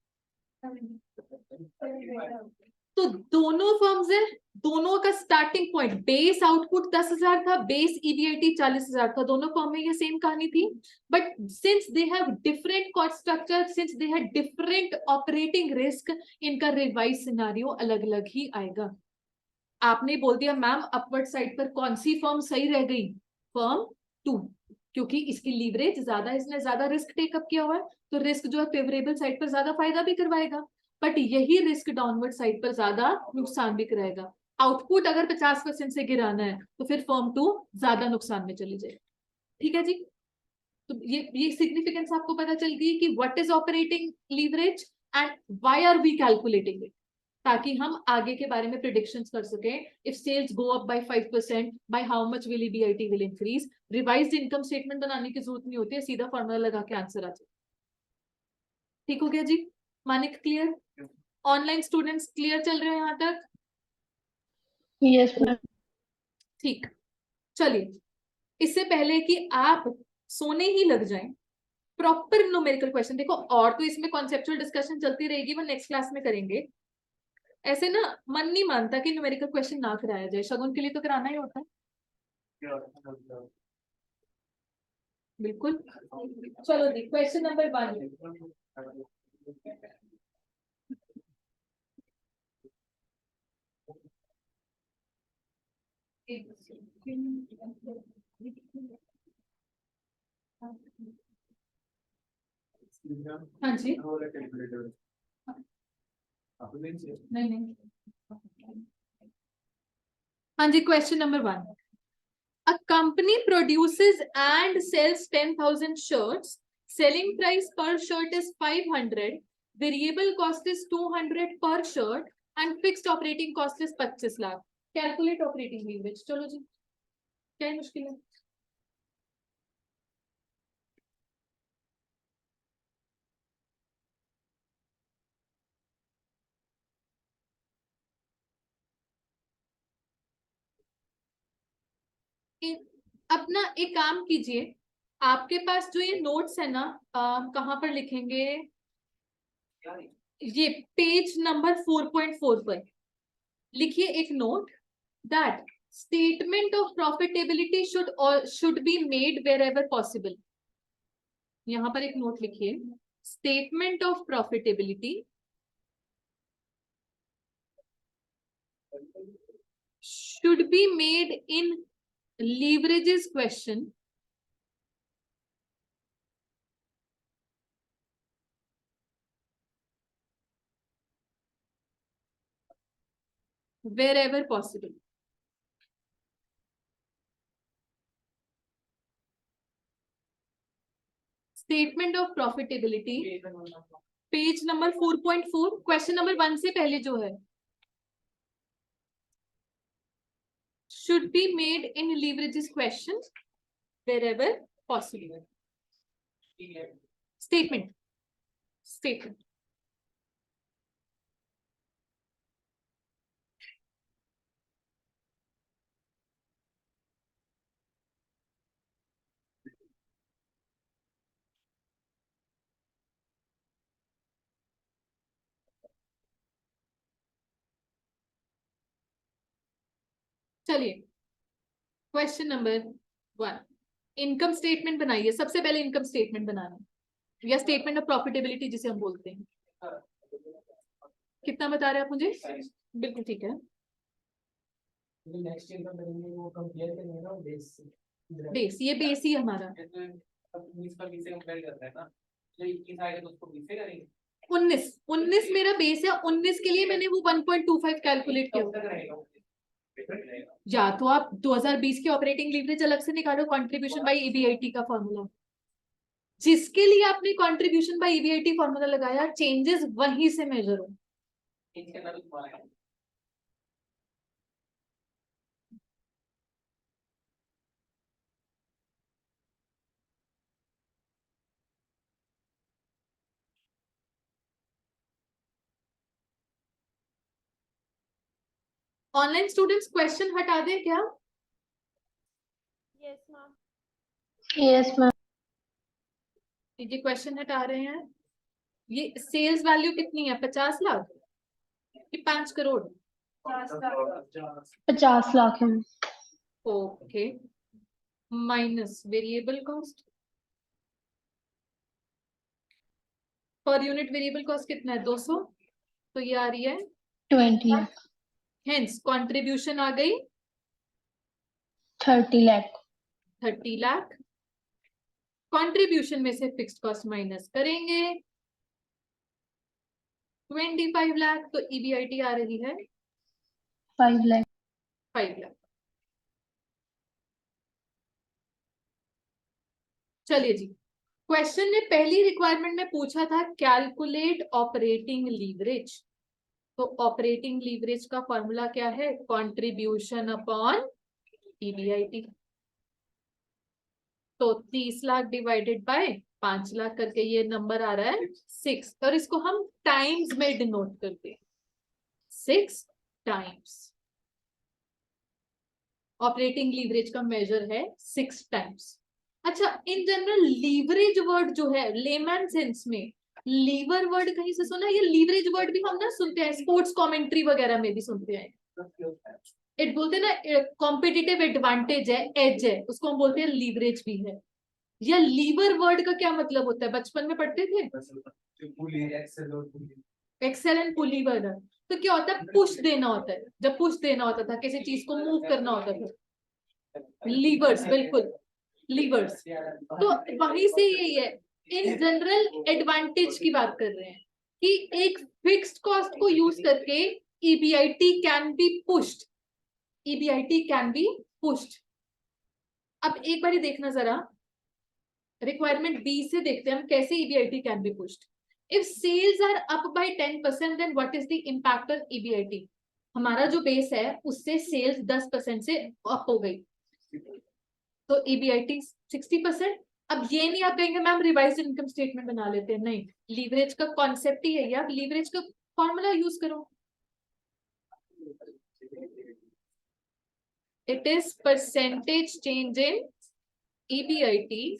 तो दोनों फर्म्स है, दोनों का स्टार्टिंग पॉइंट बेस आउटपुट 10,000 था, बेस ईबीआईटी 40,000 था, दोनों फर्म में ये सेम कहानी थी, but since they have different cost structure, since they have different operating risk, इनका रिवाइज सिनारियो अलग अलग ही आएगा। आपने बोल दिया मैम अपवर्ड साइड पर कौन सी फर्म सही रह गई, फर्म 2, क्योंकि इसकी लीवरेज ज्यादा, इसने ज्यादा रिस्क टेकअप किया हुआ है, तो रिस्क जो है फेवरेबल साइड पर ज्यादा फायदा भी करवाएगा, बट यही रिस्क डाउनवर्ड साइड पर ज्यादा नुकसान भी कराएगा। आउटपुट अगर 50% से गिराना है तो फिर फर्म 2 ज्यादा नुकसान में चली जाएगी, ठीक है जी। तो ये सिग्निफिकेंस आपको पता चल गई कि what is operating leverage and why are we calculating it. ताकि हम आगे के बारे में प्रिडिक्शंस कर सकें. If sales go up by 5%, by how much will EBIT will increase. Revised income statement बनाने की जरूरत नहीं होती है, सीधा फॉर्मूला लगा के आंसर आ जाए. ठीक हो गया जी? Manik clear? Online students clear चल रहे हैं यहाँ तक? Yes, ma'am. ठीक. चलिए, इससे पहले कि आप सोने ही लग जाएं, प्रॉपर न्यूमेरिकल क्वेश्चन देखो. और तो इसमें कॉन्सेप्चुअल डिस्कशन चलती रहेगी, वो नेक्स्ट क्लास में करेंगे. ऐसे ना मन नहीं मानता कि न्यूमेरिकल क्वेश्चन ना कराया जाए. शगुन के लिए तो कराना ही होता है. बिल्कुल. चलो जी, क्वेश्चन नंबर 1. हाँ जी. नहीं नहीं. हाँ जी, question number 1. A company produces and sells 10,000 shirts. Selling price per shirt is 500. Variable cost is 200 per shirt and fixed operating cost is 25 lakh. Calculate operating leverage. चलो जी, क्या मुश्किल है? अपना एक काम कीजिए, आपके पास जो ये नोट्स है ना, कहाँ पर लिखेंगे? ये पेज नंबर 4.4 पर लिखिए एक note. That statement of profitability should be made wherever possible. यहां पर एक नोट लिखिए, statement of profitability should be made in leverages question wherever possible. Statement of profitability page number 4.4 question number 1 से पहले जो है, should be made in leverages question wherever possible. Statement. चलिए, question number 1. Income statement बनाइए. सबसे पहले income statement बनाना, या statement of profitability जिसे हम बोलते हैं. कितना बता रहे हैं आप मुझे? बिल्कुल ठीक है. नेक्स्ट इनकम करेंगे वो कंपेयर करेंगे ना बेस से. बेस, ये बेस ही हमारा. अब 19 पर 20 से कंपेयर करता है ना, जो 21 आएगा तो उसको 20 से करेंगे. 19 मेरा बेस है. 19 के लिए मैंने वो 1.25 कैलकुलेट किया. कब तक रहेगा? या तो आप 2020 की ऑपरेटिंग लीवरेज अलग से निकालो, कंट्रीब्यूशन बाय ईबीआईटी का फॉर्मूला. जिसके लिए आपने कंट्रीब्यूशन बाय ईबीआईटी फॉर्मूला लगाया, चेंजेस वहीं से मेजर हो. ऑनलाइन स्टूडेंट्स क्वेश्चन हटा दें क्या? Yes, ma'am. Yes, ma'am. ये क्वेश्चन हटा रहे हैं. ये सेल्स वैल्यू कितनी है? 50 लाख कि 5 करोड़? 50 लाख है. Okay. Minus variable cost. Per unit variable cost कितना है? 200. तो ये आ रही है 20. हेंस कंट्रीब्यूशन आ गई 30 लाख. 30 लाख. कंट्रीब्यूशन में से फिक्स्ड कॉस्ट माइनस करेंगे 25 लाख. तो ईबीआईटी आ रही है 5 लाख. 5 लाख. चलिए जी, क्वेश्चन ने पहली रिक्वायरमेंट में पूछा था कैलकुलेट ऑपरेटिंग लीवरेज. तो ऑपरेटिंग लीवरेज का फॉर्मूला क्या है? Contribution upon EBIT. तो 30 लाख डिवाइडेड बाय 5 लाख करके ये नंबर आ रहा है 6, और इसको हम टाइम्स में डिनोट करते हैं, 6 टाइम्स। ऑपरेटिंग लीवरेज का मेजर है 6 टाइम्स। अच्छा, इन जनरल लीवरेज वर्ड जो है लेमैन सेंस में, लीवर वर्ड कहीं से सुना? ये लीवरेज वर्ड भी हम ना सुनते हैं, स्पोर्ट्स कमेंट्री वगैरह में भी सुनते हैं। इट बोलते हैं ना, कॉम्पिटिटिव एडवांटेज है, एज है, उसको हम बोलते हैं लीवरेज भी है। या लीवर वर्ड का क्या मतलब होता है? बचपन में पढ़ते थे, एक्सेल एंड पुली वर्ड। तो क्या होता है? पुश देना होता है, जब पुश देना होता था, किसी चीज को मूव करना होता था, लीवर्स, बिल्कुल लीवर्स। तो वहीं से यही है, इन जनरल एडवांटेज की बात कर रहे हैं कि एक फिक्स्ड कॉस्ट को यूज करके EBIT can be pushed, EBIT can be pushed. अब एक बार देखना जरा, रिक्वायरमेंट बी से देखते हैं हम कैसे EBIT can be pushed. If sales are up by 10% then what is the impact on EBIT? हमारा जो बेस है उससे सेल्स 10% से अप हो गई, तो ईबीआईटी 60%। अब ये नहीं आप कहेंगे मैम रिवाइज्ड इनकम स्टेटमेंट बना लेते हैं, नहीं, लीवरेज का कॉन्सेप्ट ही है, आप लीवरेज का फॉर्मूला यूज करो। It is percentage change in EBIT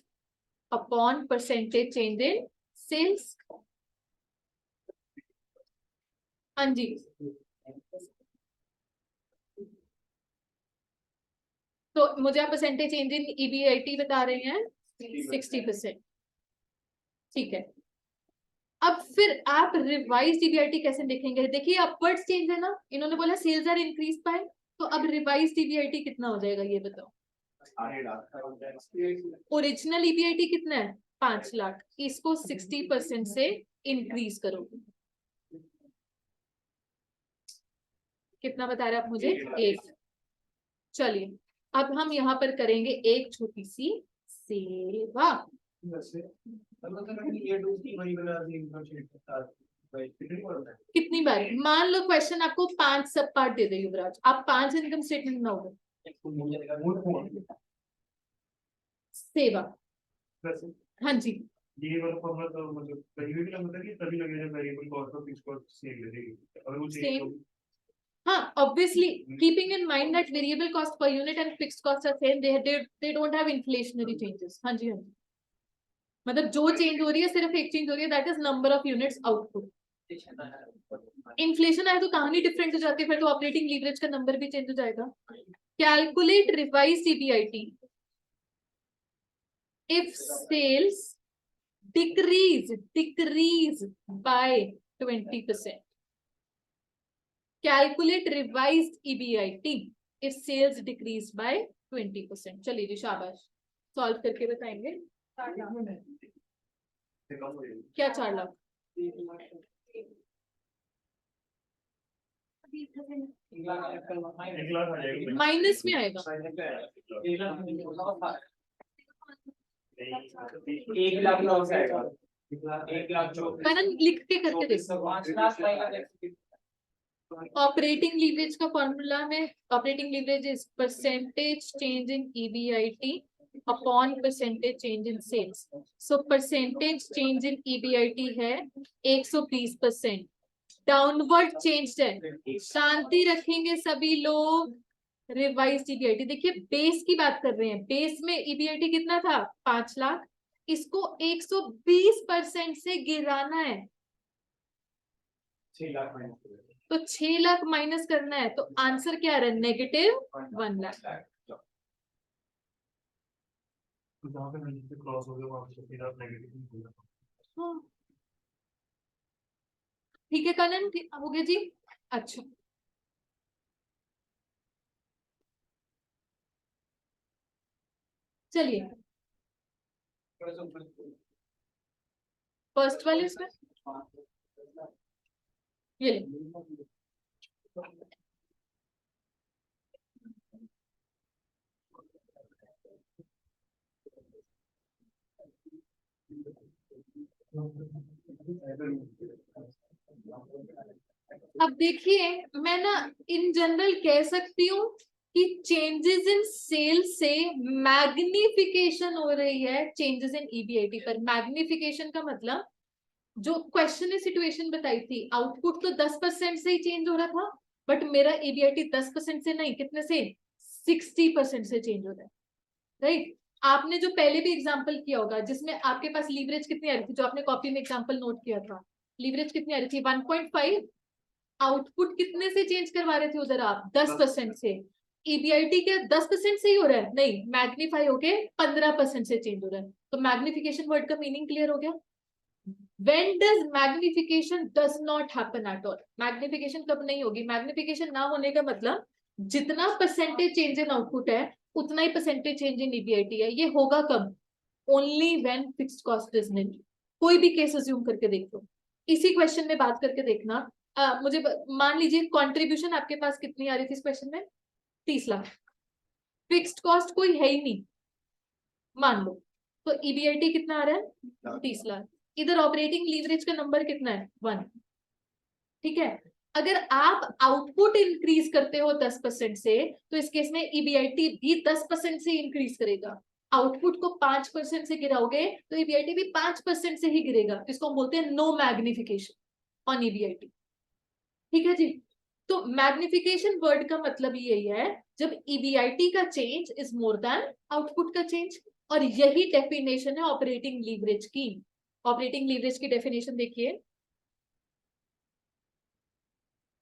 upon percentage change in sales. हाँ जी, तो मुझे आप परसेंटेज चेंज इन ईबीआईटी बता रहे हैं 60%, ठीक है। अब फिर आप रिवाइज ईबीआईटी कैसे देखेंगे? देखिए अपवर्ड्स चेंज है ना, इन्होंने बोला सेल्स आर इंक्रीज बाय, तो अब रिवाइज ईबीआईटी कितना हो जाएगा ये बताओ? ओरिजिनल ईबीआईटी कितना है? 5 लाख, इसको 60% से इंक्रीज करोगे, कितना बता रहे आप मुझे? 1। चलिए अब हम यहाँ पर करेंगे एक छोटी सी सेवा। कितनी बार? मान लो क्वेश्चन आपको 5 सब पार्ट दे दे युवराज, आप 5 इनकम स्टेटमेंट बनाओगे। सेवा, हाँ जी, ये वाला फॉर्मूला तो मतलब कहीं भी लगता है कि तभी लगेगा जब वेरिएबल कॉस्ट और फिक्स्ड कॉस्ट सेम लगेगी, अगर वो सेम। हाँ, obviously keeping in mind that variable cost per unit and fixed costs are same, they don't have inflationary changes। हाँ जी, हाँ जी, मतलब जो चेंज हो रही है सिर्फ एक चेंज हो रही है, that is number of units output. Inflation आए तो कहानी डिफरेंट हो जाती है, फिर तो ऑपरेटिंग लीवरेज का नंबर भी चेंज हो जाएगा। Calculate revise EBIT if sales decrease by 20%। Calculate revised EBIT if sales decrease by 20%। चलिए जी, शाबाश, सॉल्व करके बताएंगे। क्या 4 लाख? माइनस में आएगा, 1 लाख लॉस आएगा, 1 लाख जो कनन लिख के करके देखो। 5 लाख ऑपरेटिंग लीवरेज का फॉर्मूला है, operating leverage is percentage change in EBIT upon percentage change in sales. So percentage change in EBIT है 120%, डाउनवर्ड चेंज है। शांति रखेंगे सभी लोग। रिवाइज ईबीआईटी देखिए, बेस की बात कर रहे हैं, बेस में ईबीआईटी कितना था? 5 लाख, इसको 120% से गिराना है, 6 लाख तो 6 लाख माइनस करना है, तो आंसर क्या आ रहा है? -1 लाख। तो जहाँ पे नहीं क्रॉस हो गया वहाँ पे फिर आप नेगेटिव बोल हाँ, ठीक है कनन, हो गया जी। अच्छा, चलिए फर्स्ट वाले इसमें ये ले। अब देखिए, मैं ना इन जनरल कह सकती हूँ कि चेंजेस इन सेल से मैग्निफिकेशन हो रही है चेंजेस इन ईबीआईटी पर। मैग्निफिकेशन का मतलब, जो क्वेश्चन ने सिचुएशन बताई थी, आउटपुट तो 10% से ही चेंज हो रहा था, बट मेरा ईबीआईटी 10% से नहीं, कितने से, 60% से चेंज हो रहा है, राइट। आपने जो पहले भी एग्जांपल किया होगा जिसमें आपके पास लीवरेज कितनी आ रही थी, जो आपने कॉपी में एग्जांपल नोट किया था, लीवरेज कितनी आ रही थी, 1.5। आउटपुट कितने से चेंज करवा रहे थे उधर आप, 10% से। ईबीआईटी क्या 10% से ही हो रहा है, नहीं, मैग्नीफाई होके 15% से चेंज हो रहा है। तो मैग्निफिकेशन वर्ड का मीनिंग क्लियर हो गया। When does magnification does not happen at all? Magnification कब नहीं होगी? मैग्निफिकेशन ना होने का मतलब जितना परसेंटेज चेंज इन आउटपुट है उतना ही परसेंटेज चेंज इन ईबीआईटी है। ये होगा कब? Only when fixed cost is निल। कोई भी केस अज्यूम करके देख लो, इसी क्वेश्चन में बात करके देखना। मुझे मान लीजिए कंट्रीब्यूशन आपके पास कितनी आ रही थी इस क्वेश्चन में, 30 लाख। फिक्स्ड कॉस्ट कोई है ही नहीं मान लो, तो ईबीआईटी कितना आ रहा है, 30 लाख। इधर ऑपरेटिंग लीवरेज का नंबर कितना है, 1। ठीक है, अगर आप आउटपुट इंक्रीज करते हो 10% से, तो इस केस में ईबीआईटी भी 10% से इंक्रीज करेगा। आउटपुट को 5% से गिराओगे तो ईबीआईटी भी 5% से ही गिरेगा। इसको हम बोलते हैं नो मैग्निफिकेशन ऑन ईबीआईटी। ठीक है जी। तो मैग्निफिकेशन वर्ड का मतलब यही है जब ईबीआईटी का change is more than output का चेंज, और यही डेफिनेशन है ऑपरेटिंग लीवरेज की। ऑपरेटिंग लीवरेज की डेफिनेशन देखिए,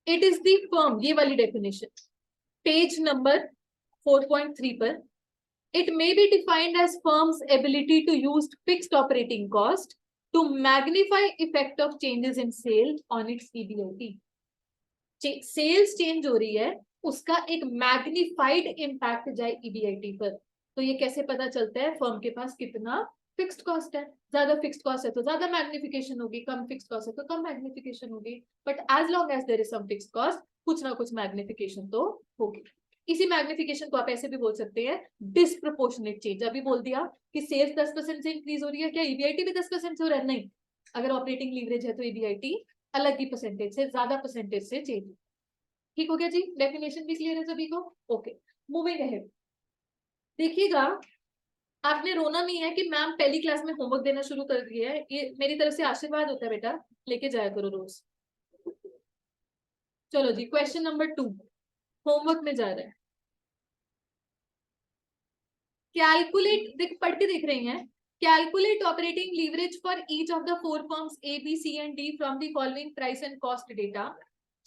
इट इज द फर्म, ये वाली डेफिनेशन पेज नंबर 4.3 पर, it may be defined as firm's ability to use fixed operating cost to magnify effect of changes in sale on its EBIT. Sales change हो रही है, उसका एक magnified impact जाए EBIT पर। तो ये कैसे पता चलता है, फर्म के पास कितना फिक्स्ड कॉस्ट है। ज्यादा फिक्स्ड कॉस्ट है तो ज्यादा मैग्निफिकेशन होगी, कम फिक्स्ड कॉस्ट है तो कम मैग्निफिकेशन होगी। But as long as there is some fixed cost, कुछ ना कुछ मैग्निफिकेशन तो होगी। इसी मैग्निफिकेशन को आप ऐसे भी बोल सकते हैं डिस्प्रोपोर्शनेट चेंज। अभी बोल दिया कि सेल्स 10% से इंक्रीज हो रही है, क्या ईबीआईटी भी 10% से हो रहा है? नहीं, अगर ऑपरेटिंग लीवरेज है तो ईबीआईटी अलग ही परसेंटेज से, ज्यादा परसेंटेज से चेंज। ठीक हो गया जी, डेफिनेशन भी क्लियर है सभी को? Okay, moving ahead. देखिएगा, आपने रोना नहीं है कि मैम पहली क्लास में होमवर्क देना शुरू कर दिया है, ये मेरी तरफ से आशीर्वाद होता है बेटा, लेके जाया करो रोज। चलो जी, क्वेश्चन नंबर 2 होमवर्क में जा रहा है। कैलकुलेट, देख पढ़ के देख रही हैं, calculate operating leverage for each of the 4 firms A B C and D from the following price and cost data.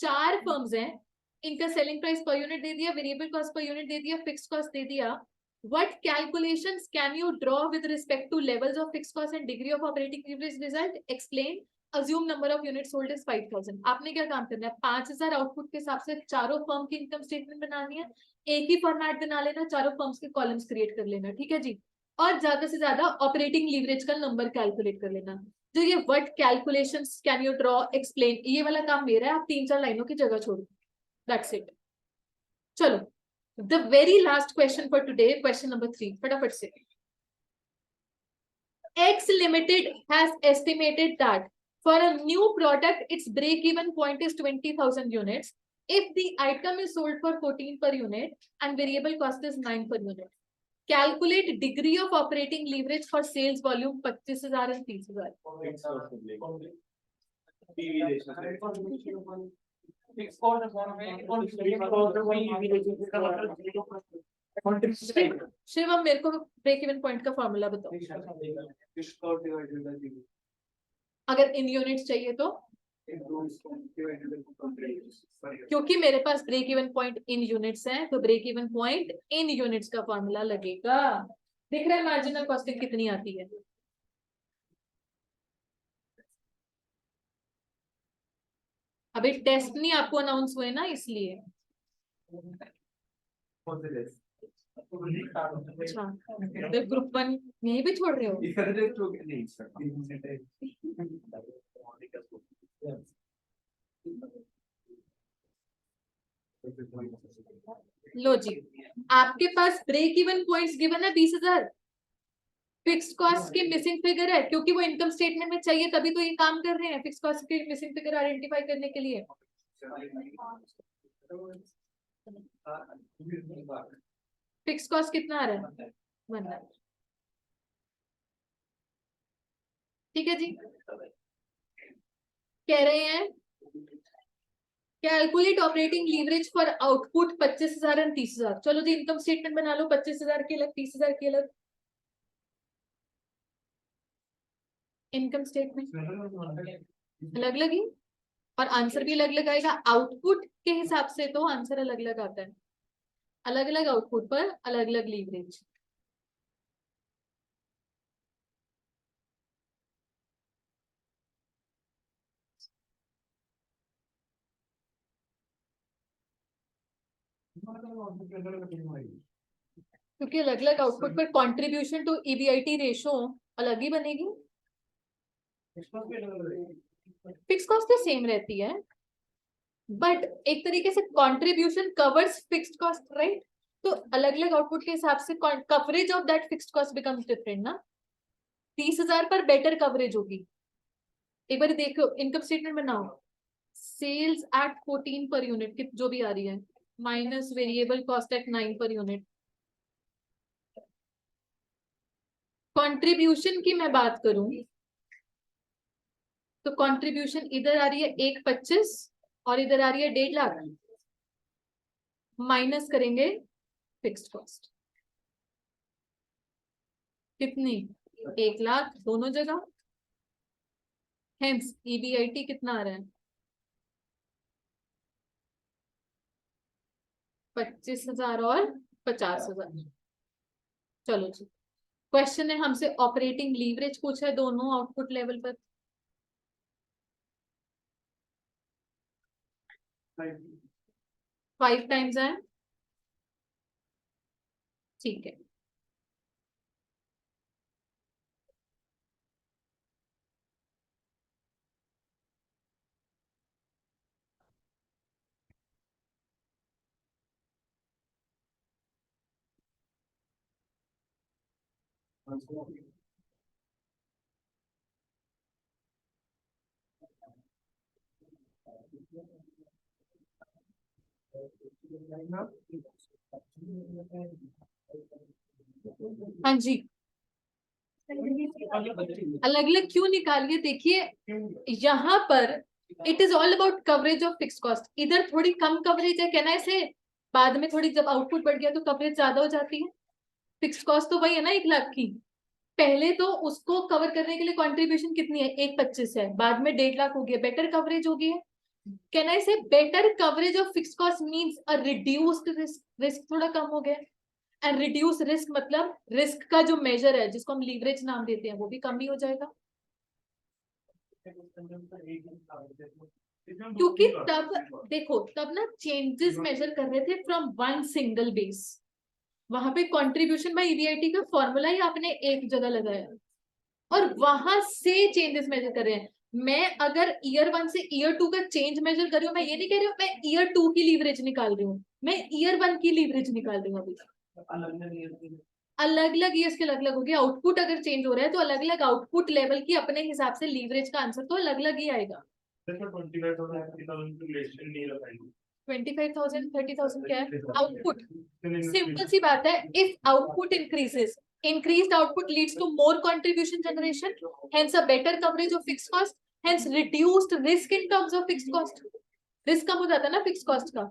4 firms हैं, इनका सेलिंग प्राइस पर यूनिट दे दिया, वेरिएबल कॉस्ट पर यूनिट दे दिया, फिक्स्ड कॉस्ट दे दिया। What calculations can you draw with respect to levels of fixed cost and degree of operating leverage result? Explain. Assume number of units sold is 5000. आपने क्या काम करना है, 5000 output के हिसाब से चारों फर्म की इनकम स्टेटमेंट बनानी है। एक ही फॉर्मेट बना लेना, चारों फर्म्स के कॉलम्स क्रिएट कर लेना। ठीक है जी, और ज्यादा से ज्यादा ऑपरेटिंग लीवरेज का नंबर कैलकुलेट कर लेना। जो ये what calculations can you draw explain, ये वाला काम मेरा है, आप 3-4 लाइनों की जगह छोड़ो, दैट्स इट। चलो, the very last question for today, question number 3, फटाफट से। X Limited has estimated that for a new product its break even point is 20,000 units if the item is sold for 14 per unit and variable cost is 9 per unit. Calculate degree of operating leverage for sales volume 25,000 and 30,000. Shivam, मेरे को break even point का formula बताओ। अगर in units चाहिए तो, क्योंकि मेरे पास break even point in units है, तो break even point in units का फॉर्मूला लगेगा। दिख रहा है मार्जिनल कॉस्टिंग कितनी आती है? अभी टेस्ट नहीं आपको अनाउंस हुए ना, इसलिए। अच्छा, तो ग्रुप 1 यही भी छोड़ रहे हो? लो जी, आपके पास ब्रेक इवन पॉइंट्स गिवन है 20,000। फिक्स्ड कॉस्ट की मिसिंग फिगर है, क्योंकि वो इनकम स्टेटमेंट में चाहिए, तभी तो ये काम कर रहे हैं फिक्स्ड कॉस्ट की मिसिंग फिगर आइडेंटिफाई करने के लिए। फिक्स कॉस्ट कितना आ रहा है 1 लाख। ठीक है जी, कह रहे हैं calculate operating leverage for output 25,000 and 30,000। चलो जी इनकम स्टेटमेंट बना लो, 25,000 की अलग 30,000 की अलग इनकम स्टेटमेंट अलग अलग ही, और आंसर भी अलग अलग आएगा। आउटपुट के हिसाब से तो आंसर अलग अलग आता है, अलग अलग आउटपुट पर अलग अलग लीवरेज। क्योंकि अलग अलग आउटपुट पर कंट्रीब्यूशन टू ईबीआईटी रेशो अलग ही बनेगी। फिक्स कॉस्ट तो सेम रहती है, बट एक तरीके से contribution covers fixed cost, right? तो अलग अलग आउटपुट के हिसाब से coverage of that fixed cost becomes different ना। 30,000 पर बेटर कवरेज होगी। एक बार देखो इनकम स्टेटमेंट बनाओ, सेल्स एट 14 पर यूनिट जो भी आ रही है, minus variable cost at 9 per unit. Contribution की मैं बात करूं तो कंट्रीब्यूशन इधर आ रही है 1,25 और इधर आ रही है 1.5 लाख, माइनस करेंगे फिक्स्ड कॉस्ट कितनी 1 लाख दोनों जगह। हेंस ईबीआईटी कितना आ रहा है 25,000 और 50,000। चलो जी, क्वेश्चन है हमसे ऑपरेटिंग लीवरेज पूछा है दोनों आउटपुट लेवल पर। 5 टाइम्स है, ठीक है। हाँ जी, अलग अलग क्यों निकालिए? देखिए यहाँ पर it is all about coverage of fix cost. इधर थोड़ी कम कवरेज है, कहना ऐसे बाद में थोड़ी जब आउटपुट बढ़ गया तो कवरेज ज्यादा हो जाती है। फिक्स कॉस्ट तो वही है ना 1 लाख की, पहले तो उसको कवर करने के लिए कंट्रीब्यूशन कितनी है 1,25 है, बाद में 1.5 लाख हो गया, बेटर कवरेज हो गई है। कहना ऐसे better coverage of fix cost means a reduced risk, risk थोड़ा कम हो गया। एंड रिड्यूस रिस्क मतलब रिस्क का जो मेजर है जिसको हम लीवरेज नाम देते हैं वो भी कम ही हो जाएगा। क्योंकि तब देखो तब ना चेंजेस मेजर कर रहे थे फ्रॉम वन सिंगल बेस, वहां पे कंट्रीब्यूशन बाय ईबीआईटी का फॉर्मूला ही आपने एक जगह लगाया और वहां से चेंजेस मेजर कर रहे हैं। मैं अगर ईयर 1 से ईयर 2 का चेंज मेजर कर रही हूँ, मैं ये नहीं कह रही हूँ मैं ईयर 2 की लीवरेज निकाल रही हूँ, मैं ईयर 1 की लीवरेज निकाल रही हूँ। अभी अलग अलग ईयर्स के अलग अलग होगी। आउटपुट अगर चेंज हो रहा है तो अलग अलग आउटपुट लेवल की अपने हिसाब से लीवरेज का आंसर तो अलग अलग ही आएगा। 25,000 30,000 क्या है आउटपुट? सिंपल सी बात है, if output increases, increased output leads to more contribution generation, hence a better coverage of fixed cost, hence reduced risk in terms of fixed cost। Risk कम हो जाता है ना फिक्स कॉस्ट का,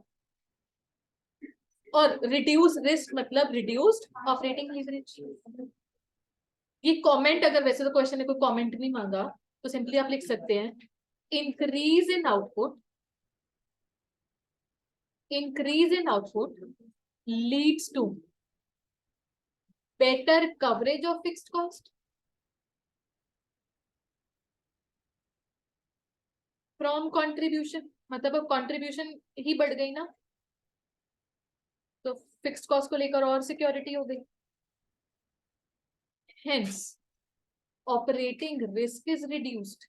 और रिड्यूस रिस्क मतलब रिड्यूस्ड ऑपरेटिंग लीवरेज। ये comment अगर वैसे तो क्वेश्चन ने कोई कमेंट नहीं मांगा तो सिंपली आप लिख सकते हैं increase in output, increase in output leads to better coverage of fixed cost from contribution। मतलब अब contribution ही बढ़ गई ना, तो फिक्स्ड कॉस्ट को लेकर और सिक्योरिटी हो गई। hence operating risk is reduced,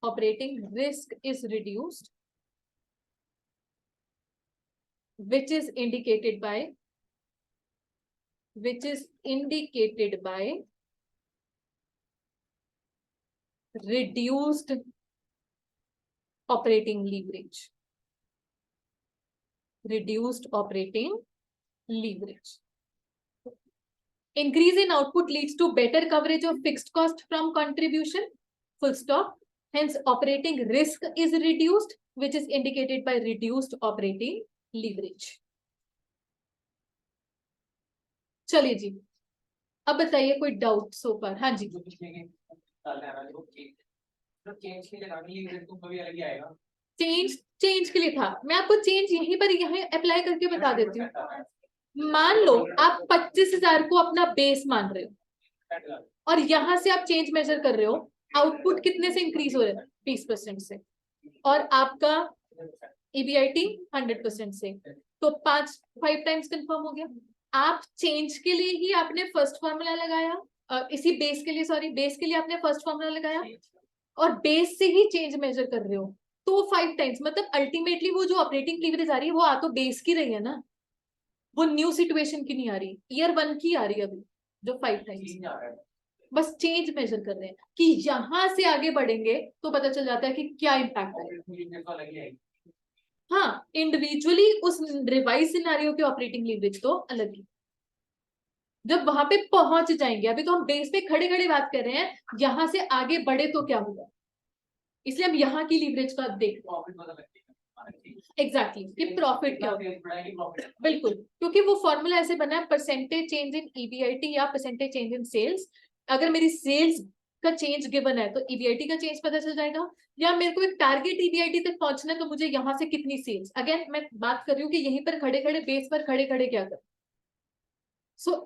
operating risk is reduced, which is indicated by reduced operating leverage. Reduced operating leverage. Increase in output leads to better coverage of fixed cost from contribution. Full stop. Hence, operating risk is reduced, which is indicated by reduced operating leverage. चलिए जी, अब बताइए कोई doubt so पर? हाँ जी, change के लिए था। मैं आपको चेंज यहीं पर यहीं अप्लाई करके बता देती हूँ। मान लो आप 25,000 को अपना बेस मान रहे हो और यहां से आप चेंज मेजर कर रहे हो, आउटपुट कितने से इंक्रीज हो रहा है? 20% से, और आपका EBIT 100% से, तो 5 टाइम्स कंफर्म हो गया। आप चेंज के लिए ही आपने फर्स्ट फॉर्मूला लगाया, इसी बेस के लिए, सॉरी, बेस के लिए आपने फर्स्ट फॉर्मूला लगाया और बेस से ही चेंज मेजर कर रहे हो, तो 5 टाइम्स, मतलब अल्टीमेटली वो जो ऑपरेटिंग लीवरेज आ रही है वो आ तो बेस की रही है ना, वो न्यू सिचुएशन की नहीं आ रही, ईयर 1 की आ रही है अभी, जो 5 टाइम्स। बस चेंज मेजर कर रहे हैं कि यहां से आगे बढ़ेंगे तो पता चल जाता है कि क्या इम्पैक्ट है। हाँ, इंडिविजुअली उस रिवाइज सिनेरियो के ऑपरेटिंग लीवरेज तो अलग ही, जब वहां पे पहुंच जाएंगे। अभी तो हम बेस पे खड़े खड़े बात कर रहे हैं, यहां से आगे बढ़े तो क्या होगा, इसलिए हम यहाँ की लीवरेज का देख एग्जैक्टली कि प्रॉफिट क्या होगा। बिल्कुल, क्योंकि वो फॉर्मूला ऐसे बना है, परसेंटेज चेंज इन EBIT या परसेंटेज चेंज इन सेल्स। अगर मेरी सेल्स का चेंज गिवन है तो EBIT का चेंज पता चल जाएगा, या मेरे को एक टारगेट EBIT तक पहुंचना है तो मुझे यहाँ से कितनी सेल्स। अगेन मैं बात कर रही हूँ कि यहीं पर खड़े खड़े बेस पर खड़े खड़े क्या कर।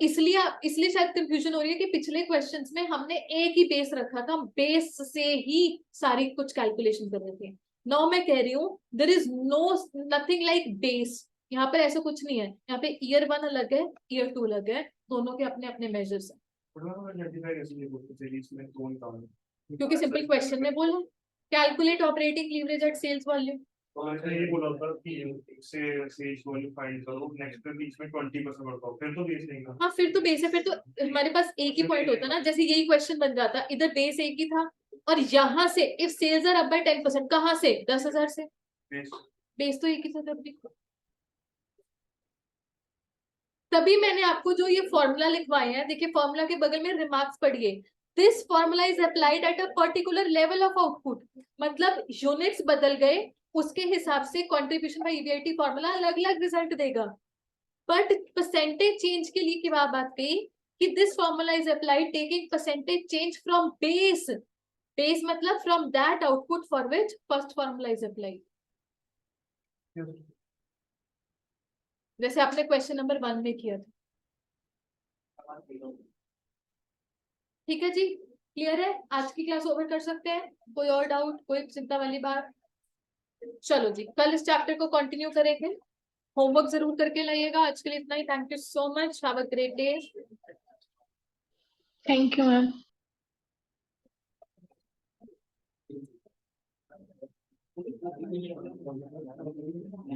इसलिए शायद कंफ्यूजन हो रही है कि पिछले क्वेश्चंस में हमने एक ही बेस रखा था, बेस से ही सारी कुछ कैलकुलेशन कर रहे थे। नाउ मैं कह रही हूँ there is nothing like base, यहाँ पर ऐसा कुछ नहीं है। यहाँ पे ईयर 1 अलग है, ईयर 2 अलग है, दोनों के अपने अपने मेजर्स हैं। क्योंकि सिंपल क्वेश्चन में बोला calculate operating leverage at sales volume, तो मैंने ये बोला था कि सेल्स वॉल्यूम फाइंड करो, नेक्स्ट पे बीच में 20% बढ़ाओ, फिर तो बेस नहीं था। हाँ, फिर तो बेस है, फिर तो हमारे पास एक ही पॉइंट होता ना, जैसे यही क्वेश्चन बन जाता, इधर बेस एक ही था और यहाँ से if sales are up by 10%, कहाँ से? 10,000 से, बेस तो एक ही था तब भी। तभी मैंने आपको जो ये फॉर्मूला लिखवाए हैं, देखिए फॉर्मूला के बगल में रिमार्क्स पढ़िए, this formula is applied at a particular level of output, मतलब यूनिट्स बदल गए उसके हिसाब से कंट्रीब्यूशन बाय EBIT फॉर्मूला अलग अलग रिजल्ट देगा। बट परसेंटेज चेंज के लिए क्या बात कही कि this formula is applied taking percentage change from base, base मतलब from that output for which first formula is applied. जैसे आपने क्वेश्चन नंबर 1 में किया था। ठीक है जी, क्लियर है? आज की क्लास ओवर कर सकते हैं? कोई और डाउट, कोई चिंता वाली बात? चलो जी, कल इस चैप्टर को कंटिन्यू करेंगे, होमवर्क जरूर करके लाइएगा। आज के लिए इतना ही। Thank you so much, have a great day. Thank you, ma'am.